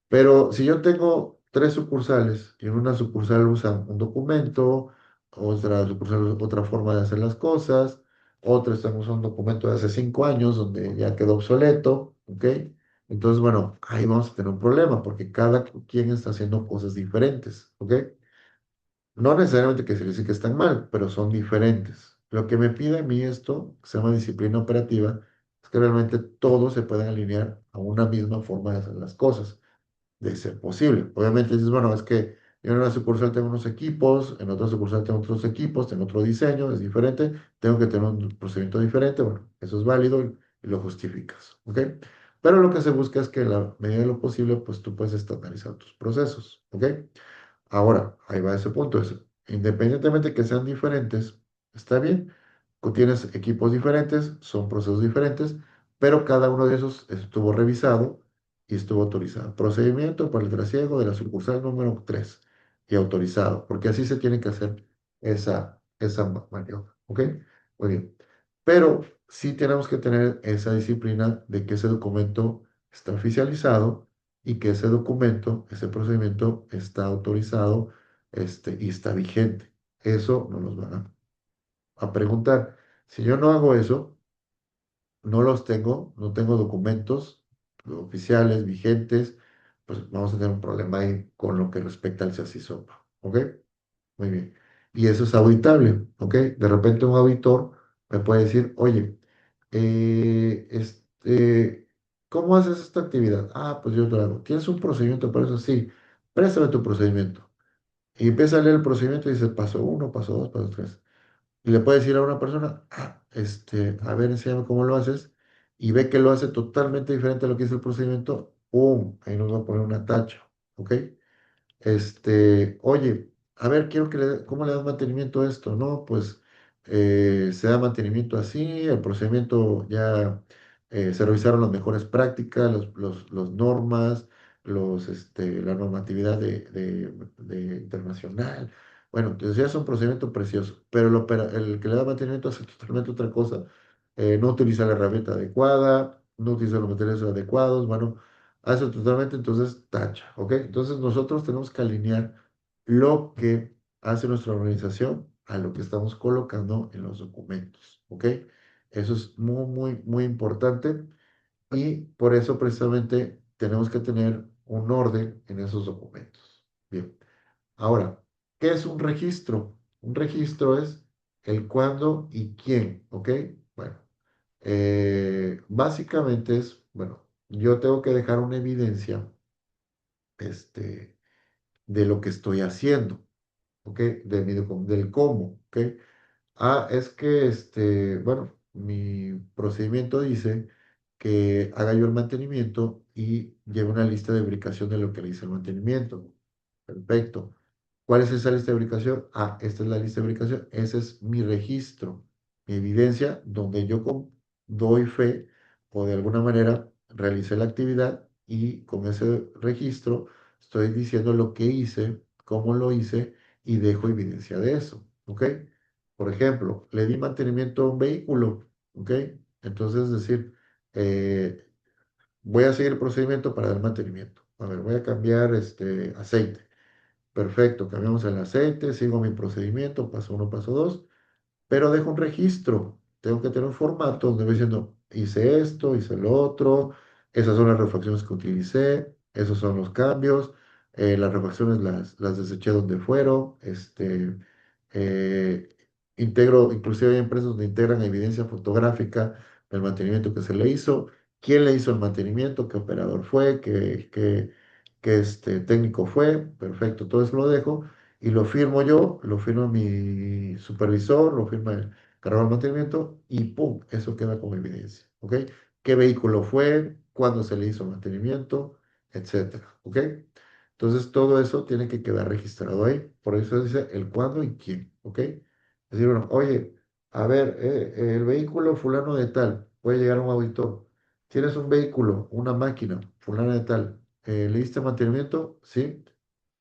Pero si yo tengo tres sucursales y en una sucursal usan un documento, otra sucursal otra forma de hacer las cosas, otra están usando un documento de hace 5 años donde ya quedó obsoleto, ¿ok? Entonces, bueno, ahí vamos a tener un problema porque cada quien está haciendo cosas diferentes, ¿ok? No necesariamente que se dice que están mal, pero son diferentes. Lo que me pide a mí esto, que se llama disciplina operativa, es que realmente todos se puedan alinear a una misma forma de hacer las cosas de ser posible. Obviamente dices, bueno, es que yo en una sucursal tengo unos equipos, en otra sucursal tengo otros equipos, tengo otro diseño, es diferente, tengo que tener un procedimiento diferente, bueno, eso es válido y lo justificas, ¿ok? Pero lo que se busca es que en la medida de lo posible, pues tú puedes estandarizar tus procesos, ¿ok? Ahora, ahí va ese punto, es, independientemente que sean diferentes, está bien, tú tienes equipos diferentes, son procesos diferentes, pero cada uno de esos estuvo revisado y estuvo autorizado. Procedimiento para el trasiego de la sucursal número 3 y autorizado, porque así se tiene que hacer esa maniobra, ¿ok? Muy bien. Pero sí tenemos que tener esa disciplina de que ese documento está oficializado y que ese documento, ese procedimiento está autorizado, y está vigente. Eso no nos van a preguntar. Si yo no hago eso, no los tengo, no tengo documentos oficiales, vigentes, pues vamos a tener un problema ahí con lo que respecta al SOPA. ¿Ok? Muy bien. Y eso es auditable. ¿Ok? De repente un auditor me puede decir, oye, ¿cómo haces esta actividad? Ah, pues yo te lo hago. ¿Tienes un procedimiento para eso? Sí. Préstame tu procedimiento. Y empieza a leer el procedimiento y dice paso uno, paso dos, paso tres. Y le puede decir a una persona, a ver, enséñame cómo lo haces, y ve que lo hace totalmente diferente a lo que es el procedimiento, ¡pum! Ahí nos va a poner una tacha, ¿ok? Oye, a ver, quiero que ¿cómo le das mantenimiento a esto? No, pues se da mantenimiento así, el procedimiento ya se revisaron las mejores prácticas, los normas, la normatividad de internacional. Bueno, entonces ya es un procedimiento precioso, pero el que le da mantenimiento hace totalmente otra cosa. No utiliza la herramienta adecuada, no utiliza los materiales adecuados, bueno, hace totalmente, entonces tacha, ¿ok? Entonces nosotros tenemos que alinear lo que hace nuestra organización a lo que estamos colocando en los documentos, ¿ok? Eso es muy, muy, muy importante y por eso precisamente tenemos que tener un orden en esos documentos. Bien, ahora, ¿qué es un registro? Un registro es el cuándo y quién, ¿ok? Bueno, básicamente es, bueno, yo tengo que dejar una evidencia, este, de lo que estoy haciendo, ¿ok? Del cómo, ¿ok? Ah, es que, bueno, mi procedimiento dice que haga yo el mantenimiento y lleve una lista de ubicación de lo que le hice el mantenimiento. Perfecto. ¿Cuál es esa lista de ubicación? Ah, esta es la lista de ubicación. Ese es mi registro, mi evidencia, donde yo doy fe o de alguna manera realicé la actividad y con ese registro estoy diciendo lo que hice, cómo lo hice y dejo evidencia de eso. ¿Ok? Por ejemplo, le di mantenimiento a un vehículo. ¿Ok? Entonces, es decir, eh, voy a seguir el procedimiento para dar mantenimiento. A ver, voy a cambiar este aceite. Perfecto, cambiamos el aceite, sigo mi procedimiento, paso uno, paso dos, pero dejo un registro. Tengo que tener un formato donde voy diciendo, hice esto, hice lo otro, esas son las refacciones que utilicé, esos son los cambios, las refacciones las deseché donde fueron, eh, integro, inclusive hay empresas donde integran evidencia fotográfica del mantenimiento que se le hizo, quién le hizo el mantenimiento, qué operador fue, qué técnico fue, perfecto, todo eso lo dejo y lo firmo yo, lo firma mi supervisor, lo firma el cargo de mantenimiento y ¡pum! Eso queda como evidencia, ¿ok? ¿Qué vehículo fue? ¿Cuándo se le hizo mantenimiento? Etcétera, ¿ok? Entonces todo eso tiene que quedar registrado ahí, por eso dice el cuándo y quién, ¿ok? Es decir, bueno, oye, a ver, el vehículo fulano de tal, puede llegar un auditor, tienes un vehículo, una máquina, fulana de tal, ¿le diste mantenimiento? Sí.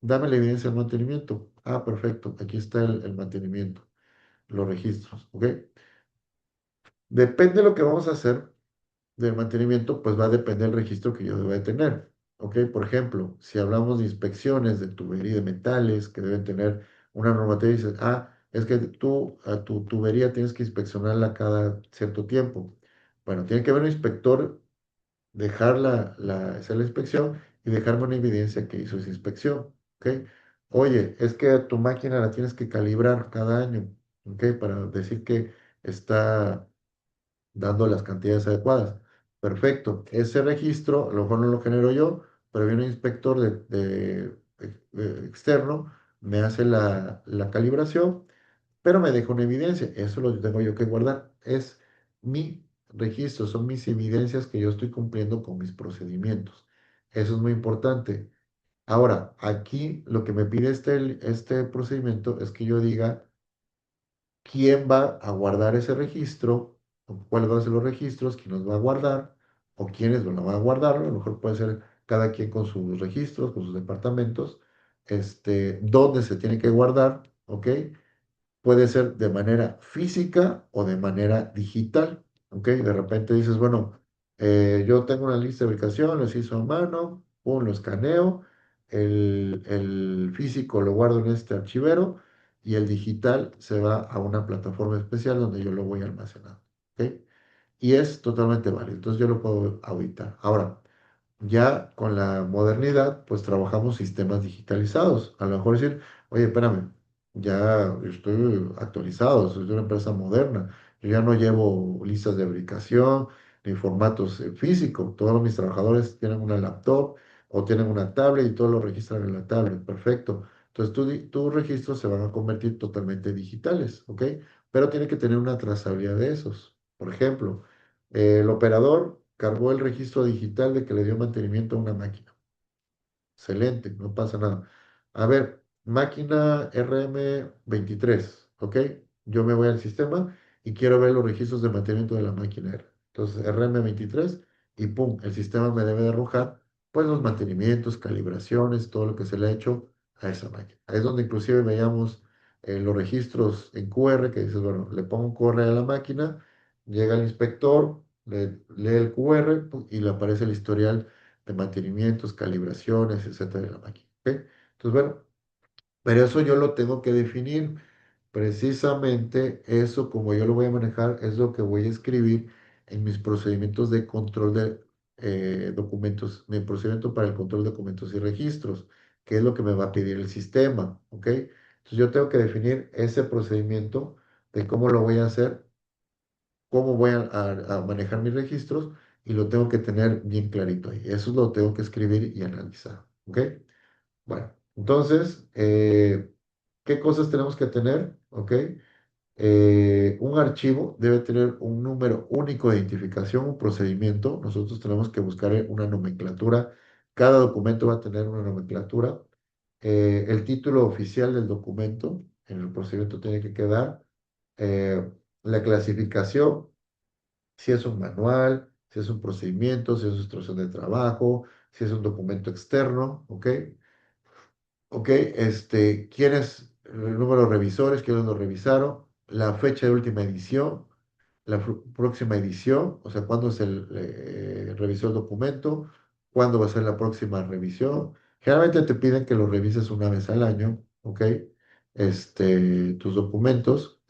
Dame la evidencia del mantenimiento. Ah, perfecto. Aquí está el mantenimiento, los registros. ¿Ok? Depende de lo que vamos a hacer del mantenimiento, pues va a depender del registro que yo deba de tener. ¿Ok? Por ejemplo, si hablamos de inspecciones de tubería de metales que deben tener una normativa y dices, es que tú a tu tubería tienes que inspeccionarla cada cierto tiempo. Bueno, tiene que haber un inspector, hacer la inspección y dejarme una evidencia que hizo esa inspección. ¿Ok? Oye, es que tu máquina la tienes que calibrar cada año, ¿ok? Para decir que está dando las cantidades adecuadas. Perfecto. Ese registro, a lo mejor no lo genero yo, pero viene un inspector externo, me hace la calibración, pero me deja una evidencia. Eso lo tengo yo que guardar. Es mi registro, son mis evidencias que yo estoy cumpliendo con mis procedimientos. Eso es muy importante. Ahora, aquí lo que me pide este procedimiento es que yo diga quién va a guardar ese registro, o cuáles van a ser los registros, quién los va a guardar, o quiénes no lo van a guardar. A lo mejor puede ser cada quien con sus registros, con sus departamentos, dónde se tiene que guardar, ¿ok? Puede ser de manera física o de manera digital, ¿ok? De repente dices, bueno, yo tengo una lista de ubicación, los hizo a mano, pum, lo escaneo, el físico lo guardo en este archivero y el digital se va a una plataforma especial donde yo lo voy almacenando, ¿ok? Y es totalmente válido, entonces yo lo puedo auditar. Ahora, ya con la modernidad, pues trabajamos sistemas digitalizados. A lo mejor decir, oye, espérame, ya estoy actualizado, soy una empresa moderna. Yo ya no llevo listas de fabricación ni formatos físicos. Todos mis trabajadores tienen una laptop o tienen una tablet y todos lo registran en la tablet. Perfecto. Entonces, tus registros se van a convertir totalmente digitales, ¿ok? Pero tiene que tener una trazabilidad de esos. Por ejemplo, el operador cargó el registro digital de que le dio mantenimiento a una máquina. Excelente, no pasa nada. A ver, máquina RM23, ¿ok? Yo me voy al sistema y quiero ver los registros de mantenimiento de la máquina R. Entonces, RM23 y pum, el sistema me debe de arrojar pues los mantenimientos, calibraciones, todo lo que se le ha hecho a esa máquina. Ahí es donde inclusive veíamos los registros en QR que dices, bueno, le pongo un QR a la máquina, llega el inspector, lee el QR pum, y le aparece el historial de mantenimientos, calibraciones, etcétera, de la máquina. ¿Ok? Entonces, bueno, pero eso yo lo tengo que definir. Precisamente eso, como yo lo voy a manejar, es lo que voy a escribir en mis procedimientos de control de documentos, mi procedimiento para el control de documentos y registros, que es lo que me va a pedir el sistema. ¿Ok? Entonces, yo tengo que definir ese procedimiento de cómo lo voy a hacer, cómo voy a manejar mis registros y lo tengo que tener bien clarito ahí. Eso lo tengo que escribir y analizar. ¿Ok? Bueno, entonces, ¿qué cosas tenemos que tener? ¿Ok? Un archivo debe tener un número único de identificación, un procedimiento. Nosotros tenemos que buscar una nomenclatura. Cada documento va a tener una nomenclatura. El título oficial del documento en el procedimiento tiene que quedar. eh, la clasificación, si es un manual, si es un procedimiento, si es una instrucción de trabajo, si es un documento externo, ¿ok? ¿Ok? ¿Quién es el número de revisores? ¿Quiénes lo revisaron? La fecha de última edición, la próxima edición, o sea, cuándo se revisó el documento, cuándo va a ser la próxima revisión. Generalmente te piden que lo revises una vez al año, ¿ok? Tus documentos.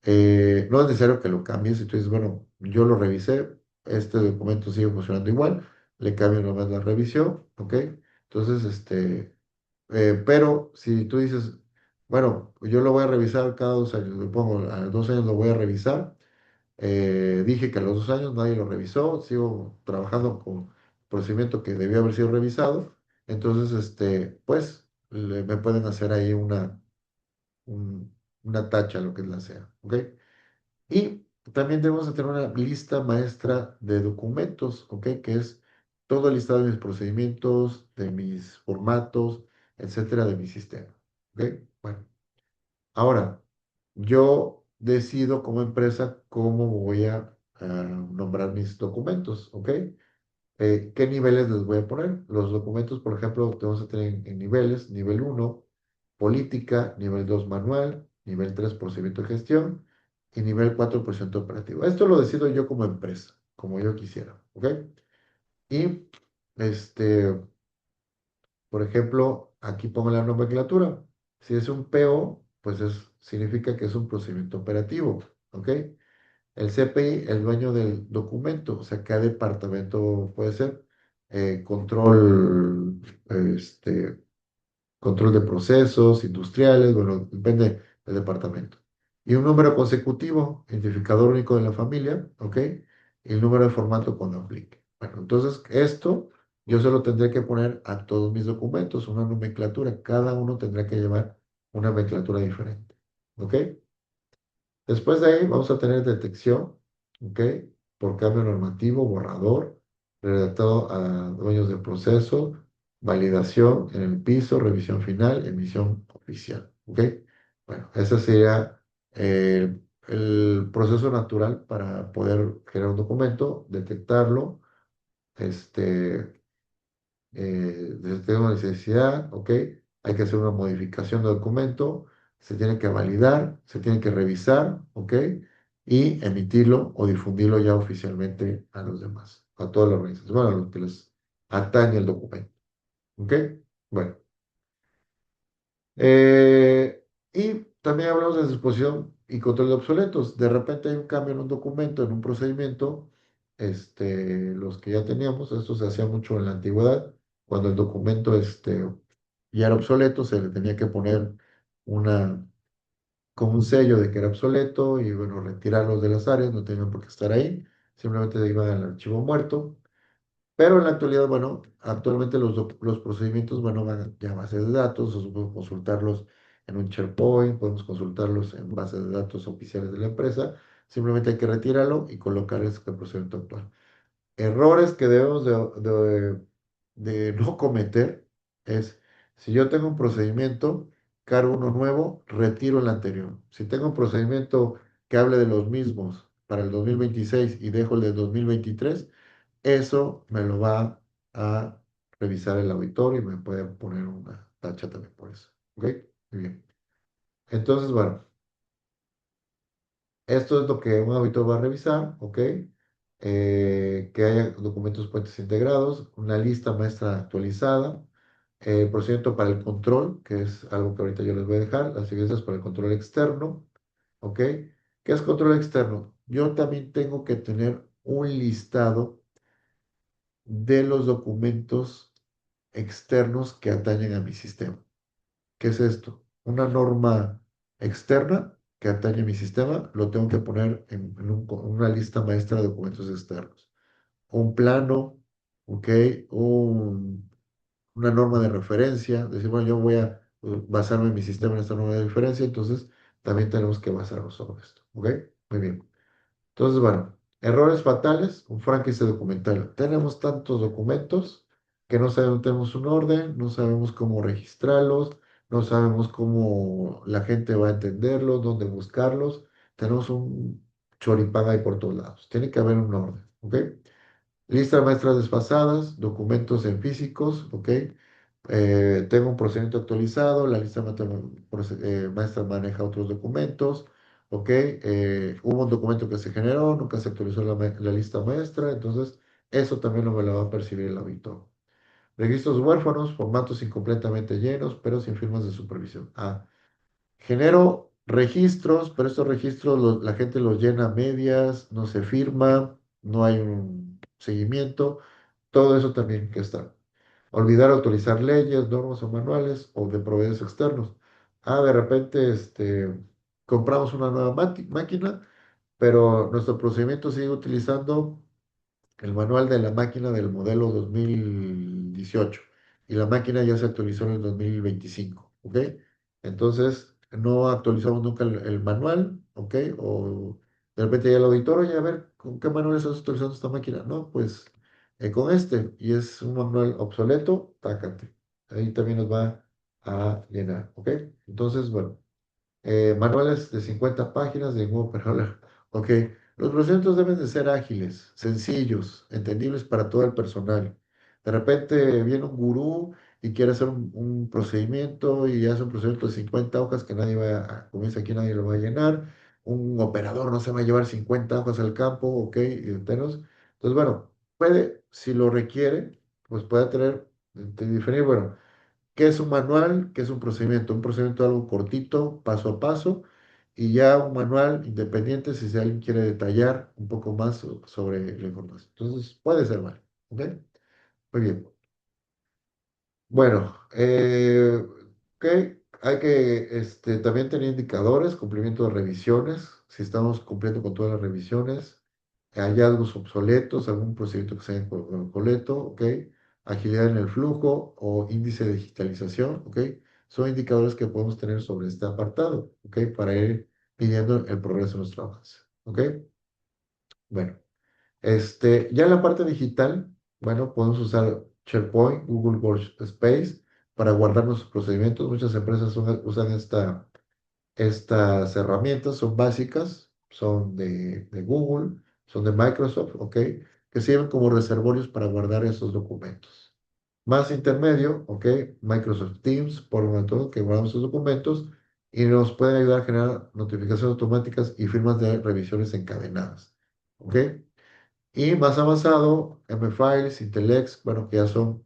No es necesario que lo cambies. Si tú dices, bueno, yo lo revisé, este documento sigue funcionando igual, le cambio nomás la revisión, ¿ok? Entonces, pero si tú dices, bueno, yo lo voy a revisar cada 2 años, le pongo a los 2 años lo voy a revisar, dije que a los 2 años nadie lo revisó, sigo trabajando con procedimiento que debió haber sido revisado, entonces, pues, me pueden hacer ahí una tacha, lo que es la sea, ¿ok? Y también debemos de tener una lista maestra de documentos, ¿ok? Que es todo el listado de mis procedimientos, de mis formatos, etcétera, de mi sistema, ¿ok? Bueno, ahora, yo decido como empresa cómo voy a nombrar mis documentos, ¿ok? ¿Qué niveles les voy a poner? Los documentos, por ejemplo, tenemos que tener en niveles, nivel uno política, nivel 2 manual, nivel 3 procedimiento de gestión y nivel 4 procedimiento operativo. Esto lo decido yo como empresa, como yo quisiera, ¿ok? Y, por ejemplo, aquí pongo la nomenclatura. Si es un PO, pues significa que es un procedimiento operativo, ¿ok? El CPI, el dueño del documento, o sea, cada departamento puede ser control, control de procesos industriales, bueno, depende del departamento. Y un número consecutivo, identificador único de la familia, ¿ok? Y el número de formato cuando aplique. Bueno, entonces esto yo solo tendré que poner a todos mis documentos una nomenclatura. Cada uno tendrá que llevar una nomenclatura diferente, ¿ok? Después de ahí vamos a tener detección, ¿ok? Por cambio normativo, borrador, redactado a dueños del proceso, validación en el piso, revisión final, emisión oficial, ¿ok? Bueno, ese sería el proceso natural para poder generar un documento, detectarlo, este, tengo necesidad, ¿ok? Hay que hacer una modificación del documento, se tiene que validar, se tiene que revisar, ¿ok? Y emitirlo o difundirlo ya oficialmente a los demás, a todas las organizaciones, bueno, a los que les atañe el documento, ¿ok? Bueno. Y también hablamos de disposición y control de obsoletos. De repente hay un cambio en un documento, en un procedimiento, los que ya teníamos, esto se hacía mucho en la antigüedad, cuando el documento ya era obsoleto, se le tenía que poner una, como un sello de que era obsoleto y bueno, retirarlos de las áreas, no tenían por qué estar ahí, simplemente iban al archivo muerto. Pero en la actualidad, bueno, actualmente los procedimientos, bueno, van ya a bases de datos, o podemos consultarlos en un SharePoint, podemos consultarlos en bases de datos oficiales de la empresa, simplemente hay que retirarlo y colocar el procedimiento actual. Errores que debemos de no cometer es, si yo tengo un procedimiento, cargo uno nuevo, retiro el anterior. Si tengo un procedimiento que hable de los mismos para el 2026 y dejo el del 2023, eso me lo va a revisar el auditor y me puede poner una tacha también por eso. ¿Ok? Muy bien. Entonces, bueno, esto es lo que un auditor va a revisar. ¿Ok? Que haya documentos puentes integrados, una lista maestra actualizada, el procedimiento para el control, que es algo que ahorita yo les voy a dejar, las evidencias para el control externo. ¿Ok? ¿Qué es control externo? Yo también tengo que tener un listado de los documentos externos que atañen a mi sistema. ¿Qué es esto? Una norma externa que atañe a mi sistema, lo tengo que poner una lista maestra de documentos externos. Un plano, ¿ok? Una norma de referencia, decir, bueno, yo voy a basarme en mi sistema en esta norma de referencia, entonces también tenemos que basarnos sobre esto, ¿ok? Muy bien. Entonces, bueno, errores fatales, un Frankenstein documental. Tenemos tantos documentos que no sabemos, tenemos un orden, no sabemos cómo registrarlos, no sabemos cómo la gente va a entenderlos, dónde buscarlos. Tenemos un choripán ahí por todos lados. Tiene que haber un orden, ¿ok? Lista de maestras desfasadas, documentos en físicos, ¿ok? Tengo un procedimiento actualizado, la lista maestra maneja otros documentos, ¿ok? Hubo un documento que se generó, nunca se actualizó la lista maestra, entonces eso también no me lo va a percibir el auditor. Registros huérfanos, formatos incompletamente llenos, pero sin firmas de supervisión. Genero registros, pero estos registros la gente los llena a medias, no se firma, no hay un seguimiento, todo eso también que está. Olvidar autorizar leyes, normas o manuales o de proveedores externos. De repente compramos una nueva máquina, pero nuestro procedimiento sigue utilizando el manual de la máquina del modelo 2018 y la máquina ya se actualizó en el 2025, ¿ok? Entonces, no actualizamos nunca el manual, ¿ok? O de repente ya el auditor, oye, a ver, ¿con qué manual estás actualizando esta máquina? No, pues con este, y es un manual obsoleto, tácate. Ahí también nos va a llenar, ¿ok? Entonces, bueno. Manuales de 50 páginas de ningún operador. Ok, los procedimientos deben de ser ágiles, sencillos, entendibles para todo el personal. De repente viene un gurú y quiere hacer un procedimiento y hace un procedimiento de 50 hojas que nadie va comienza aquí, nadie lo va a llenar. Un operador no se va a llevar 50 hojas al campo, ok, y enteros. Entonces, bueno, puede, si lo requiere, pues puede tener, definir, bueno, ¿qué es un manual? ¿Qué es un procedimiento? Un procedimiento algo cortito, paso a paso, y ya un manual independiente si alguien quiere detallar un poco más sobre la información. Entonces, puede ser mal. ¿Ok? Muy bien. Bueno, Ok, hay que también tener indicadores, cumplimiento de revisiones, si estamos cumpliendo con todas las revisiones, hallazgos obsoletos, algún procedimiento que sea obsoleto, ok, agilidad en el flujo o índice de digitalización, ok, son indicadores que podemos tener sobre este apartado, ok, para ir midiendo el progreso de nuestro avance, ok. Bueno, ya en la parte digital, bueno, podemos usar SharePoint, Google Workspace para guardar nuestros procedimientos. Muchas empresas usan estas herramientas, son básicas, son de Google, son de Microsoft, ¿ok? Que sirven como reservorios para guardar esos documentos. Más intermedio, ¿ok? Microsoft Teams, por lo tanto, que guardamos esos documentos y nos pueden ayudar a generar notificaciones automáticas y firmas de revisiones encadenadas, ¿ok? Y más avanzado, M-Files, Intelex, bueno, que ya son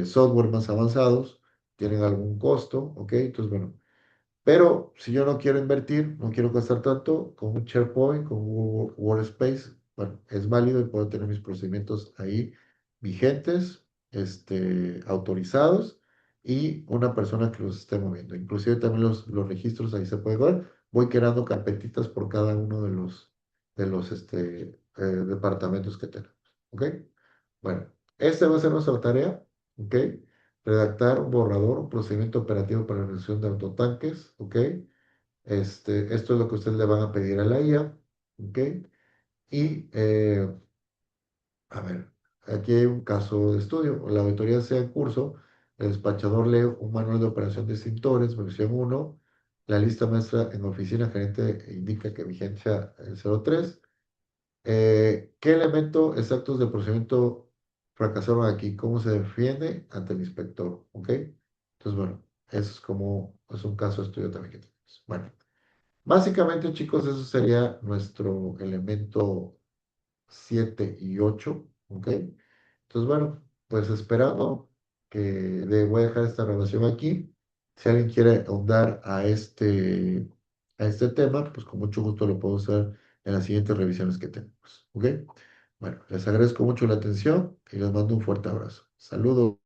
software más avanzados, tienen algún costo, ¿ok? Entonces, bueno, pero si yo no quiero invertir, no quiero gastar tanto, con un SharePoint, con Google Workspace, bueno, es válido y puedo tener mis procedimientos ahí vigentes, autorizados y una persona que los esté moviendo. Inclusive también los registros ahí se pueden ver. Voy creando carpetitas por cada uno de los departamentos que tenemos. ¿Ok? Bueno, esta va a ser nuestra tarea. ¿Ok? Redactar un borrador, un procedimiento operativo para la reducción de autotanques, ¿ok? Esto es lo que ustedes le van a pedir a la IA, ¿ok? Y, a ver, aquí hay un caso de estudio. La auditoría sea en curso, el despachador lee un manual de operación de extintores, versión uno, la lista maestra en oficina, gerente indica que vigencia el 03. ¿Qué elementos exactos del procedimiento fracasaron aquí? ¿Cómo se defiende ante el inspector? ¿Ok? Entonces, bueno, eso es como, es un caso de estudio también que tenemos. Bueno, básicamente, chicos, eso sería nuestro elemento 7 y 8. ¿Ok? Entonces, bueno, pues esperando que voy a dejar esta grabación aquí. Si alguien quiere ahondar a este tema, pues con mucho gusto lo puedo hacer en las siguientes revisiones que tenemos. ¿Ok? Bueno, les agradezco mucho la atención y les mando un fuerte abrazo. Saludos.